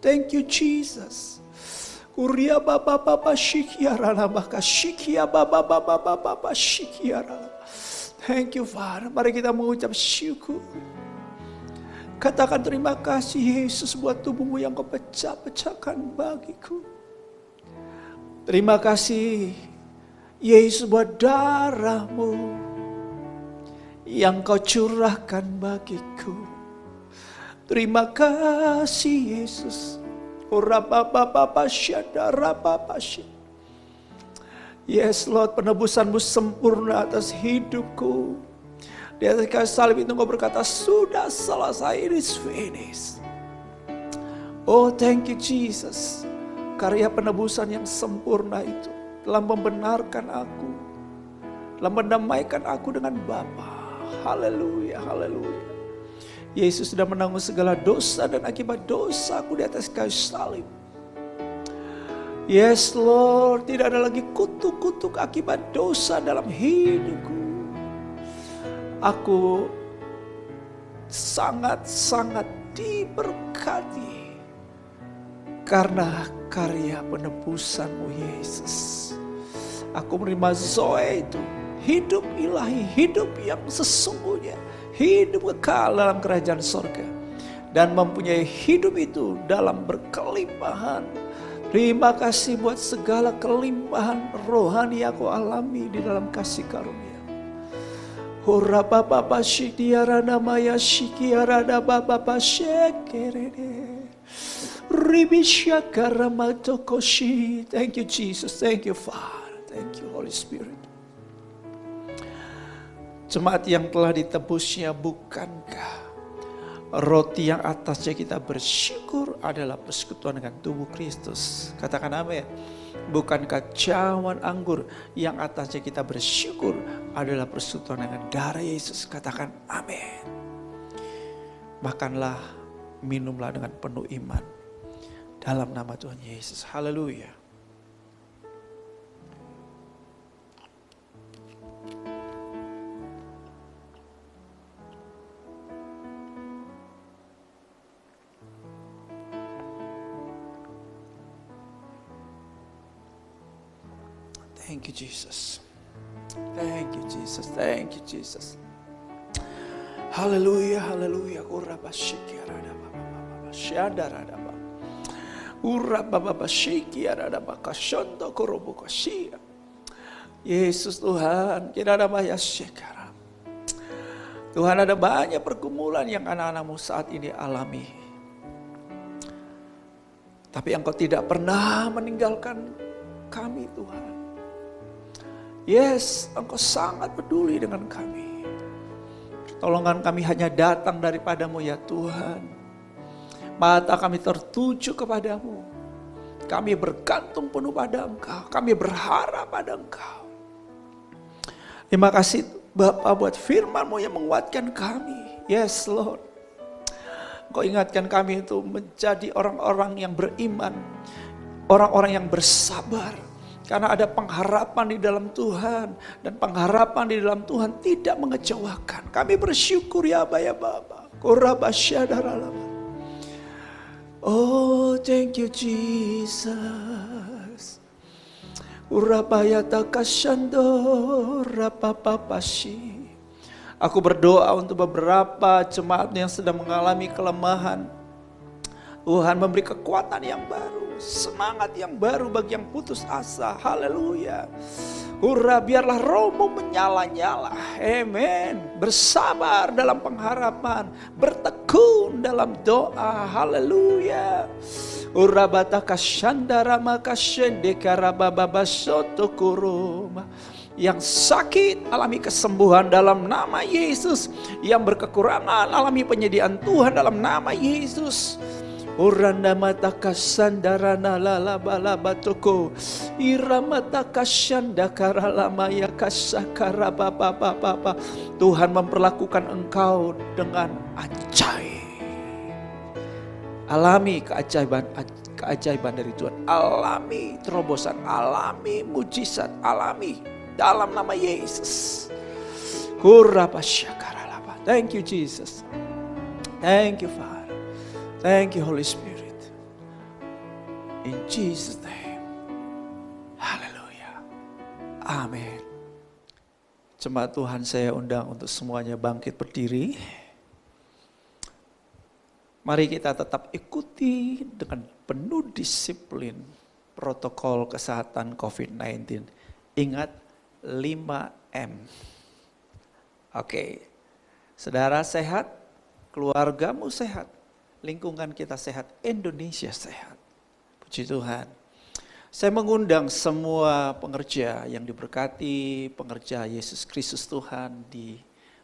Thank you Jesus. Kuria baba shikiara maka shikia baba shikiara. Thank you Father. Mari kita mengucap syukur. Katakan terima kasih Yesus buat tubuhmu yang Kau pecah-pecahkan bagiku. Terima kasih Yesus buat darah-Mu yang Kau curahkan bagiku. Terima kasih Yesus. Yes Lord, penebusan-Mu sempurna atas hidupku. Di atas kayu salib itu Engkau berkata, sudah selesai, it is finished. Oh thank you Jesus. Karya penebusan yang sempurna itu telah membenarkan aku, telah mendamaikan aku dengan Bapa. Haleluya, haleluya. Yesus sudah menanggung segala dosa dan akibat dosaku di atas kayu salib. Yes Lord, tidak ada lagi kutuk-kutuk akibat dosa dalam hidupku. Aku sangat-sangat diberkati karena karya penebusan-Mu Yesus. Aku menerima Zoe itu, hidup ilahi, hidup yang sesungguhnya, hidup kekal dalam kerajaan sorga. Dan mempunyai hidup itu dalam berkelimpahan. Terima kasih buat segala kelimpahan rohani yang aku alami di dalam kasih karunia. Hora baba shikiara namaya shikiara da baba shekerede. Ribishakara matokoshi. Thank you Jesus, thank you Father, thank you Holy Spirit. Jemaat yang telah ditebusnya, bukankah roti yang atasnya kita bersyukur adalah persekutuan dengan tubuh Kristus? Katakan amin. Bukankah cawan anggur yang atasnya kita bersyukur adalah persekutuan dengan darah Yesus? Katakan amin. Makanlah, minumlah dengan penuh iman dalam nama Tuhan Yesus. Haleluya. Thank you Jesus. Thank you Jesus. Thank you Jesus. Haleluya, haleluya. Yesus Tuhan, Tuhan, ada banyak pergumulan yang anak-anak-Mu saat ini alami. Tapi Engkau tidak pernah meninggalkan kami Tuhan. Yes, Engkau sangat peduli dengan kami. Pertolongan kami hanya datang daripada-Mu ya Tuhan. Mata kami tertuju kepadamu. Kami bergantung penuh pada Engkau. Kami berharap pada Engkau. Terima kasih Bapa buat firman-Mu yang menguatkan kami. Yes Lord. Kau ingatkan kami itu menjadi orang-orang yang beriman, orang-orang yang bersabar. Karena ada pengharapan di dalam Tuhan. Dan pengharapan di dalam Tuhan tidak mengecewakan. Kami bersyukur ya Aba ya Bapa. Oh thank you Jesus. Urabayata kasyando rapapapashi. Aku berdoa untuk beberapa jemaat yang sedang mengalami kelemahan. Tuhan memberi kekuatan yang baru, semangat yang baru bagi yang putus asa. Haleluya. Biarlah rohmu menyala-nyala. Amen. Bersabar dalam pengharapan, bertekun dalam doa. Haleluya. Bataka shandara makashende karabababasoto kuruma. Yang sakit alami kesembuhan dalam nama Yesus. Yang berkekurangan alami penyediaan Tuhan dalam nama Yesus. Uranda mata kasandarana lala bala batoko iramata kasyanda karalama ya kasakara papa. Tuhan memperlakukan engkau dengan ajaib. Alami keajaiban dari Tuhan. Alami terobosan, alami mujizat, alami dalam nama Yesus. Kurapasyakaralaba. Thank you Jesus. Thank you Father. Thank you Holy Spirit. In Jesus name. Haleluya. Amin. Jemaat Tuhan, saya undang untuk semuanya bangkit berdiri. Mari kita tetap ikuti dengan penuh disiplin protokol kesehatan COVID-19. Ingat 5M. Oke. Saudara sehat, keluargamu sehat, lingkungan kita sehat, Indonesia sehat. Puji Tuhan. Saya mengundang semua pengerja yang diberkati, pengerja Yesus Kristus Tuhan di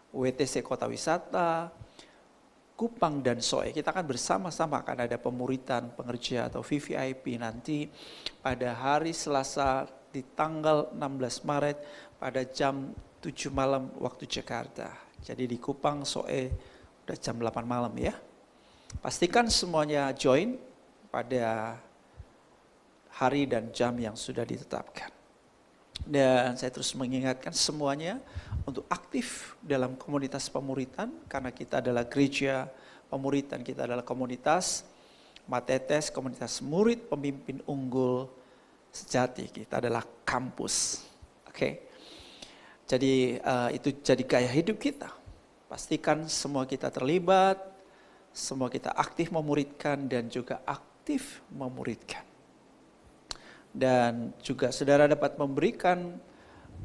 WTC Kota Wisata, Kupang dan Soe. Kita akan bersama-sama akan ada pemuritan pengerja atau VVIP nanti pada hari Selasa di tanggal 16 Maret pada jam 7 malam waktu Jakarta. Jadi di Kupang Soe udah jam 8 malam ya. Pastikan semuanya join pada hari dan jam yang sudah ditetapkan. Dan saya terus mengingatkan semuanya untuk aktif dalam komunitas pemuritan, karena kita adalah gereja pemuritan, kita adalah komunitas Matetes, komunitas murid pemimpin unggul sejati, kita adalah kampus. Oke. Jadi itu jadi gaya hidup kita. Pastikan semua kita terlibat, semua kita aktif memuridkan dan juga aktif memuridkan. Dan juga saudara dapat memberikan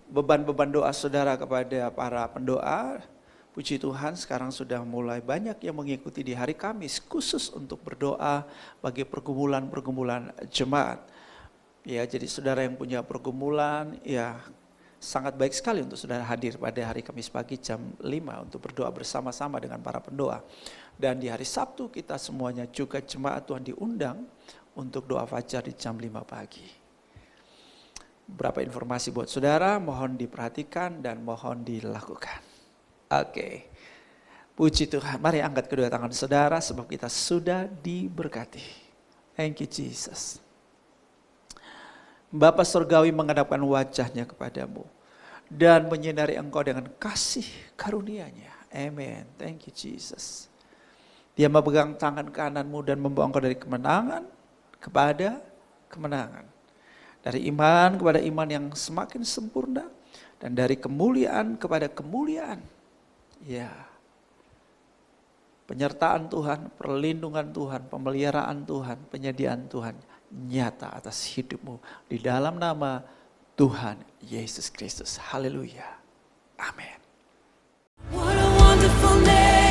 beban-beban doa saudara kepada para pendoa. Puji Tuhan sekarang sudah mulai banyak yang mengikuti di hari Kamis khusus untuk berdoa bagi pergumulan-pergumulan jemaat. Ya, jadi saudara yang punya pergumulan, ya sangat baik sekali untuk saudara hadir pada hari Kamis pagi jam 5 untuk berdoa bersama-sama dengan para pendoa. Dan di hari Sabtu kita semuanya juga jemaat Tuhan diundang untuk doa fajar di jam 5 pagi. Beberapa informasi buat saudara, mohon diperhatikan dan mohon dilakukan. Oke. Puji Tuhan, mari angkat kedua tangan saudara sebab kita sudah diberkati. Thank you Jesus. Bapa Surgawi menghadapkan wajahnya kepadamu dan menyinari engkau dengan kasih karunia-Nya. Amen. Thank you Jesus. Dia memegang tangan kananmu dan membawa engkau dari kemenangan kepada kemenangan. Dari iman kepada iman yang semakin sempurna. Dan dari kemuliaan kepada kemuliaan. Ya. Penyertaan Tuhan, perlindungan Tuhan, pemeliharaan Tuhan, penyediaan Tuhan nyata atas hidupmu. Di dalam nama Tuhan Yesus Kristus. Haleluya. Amin. What a wonderful name.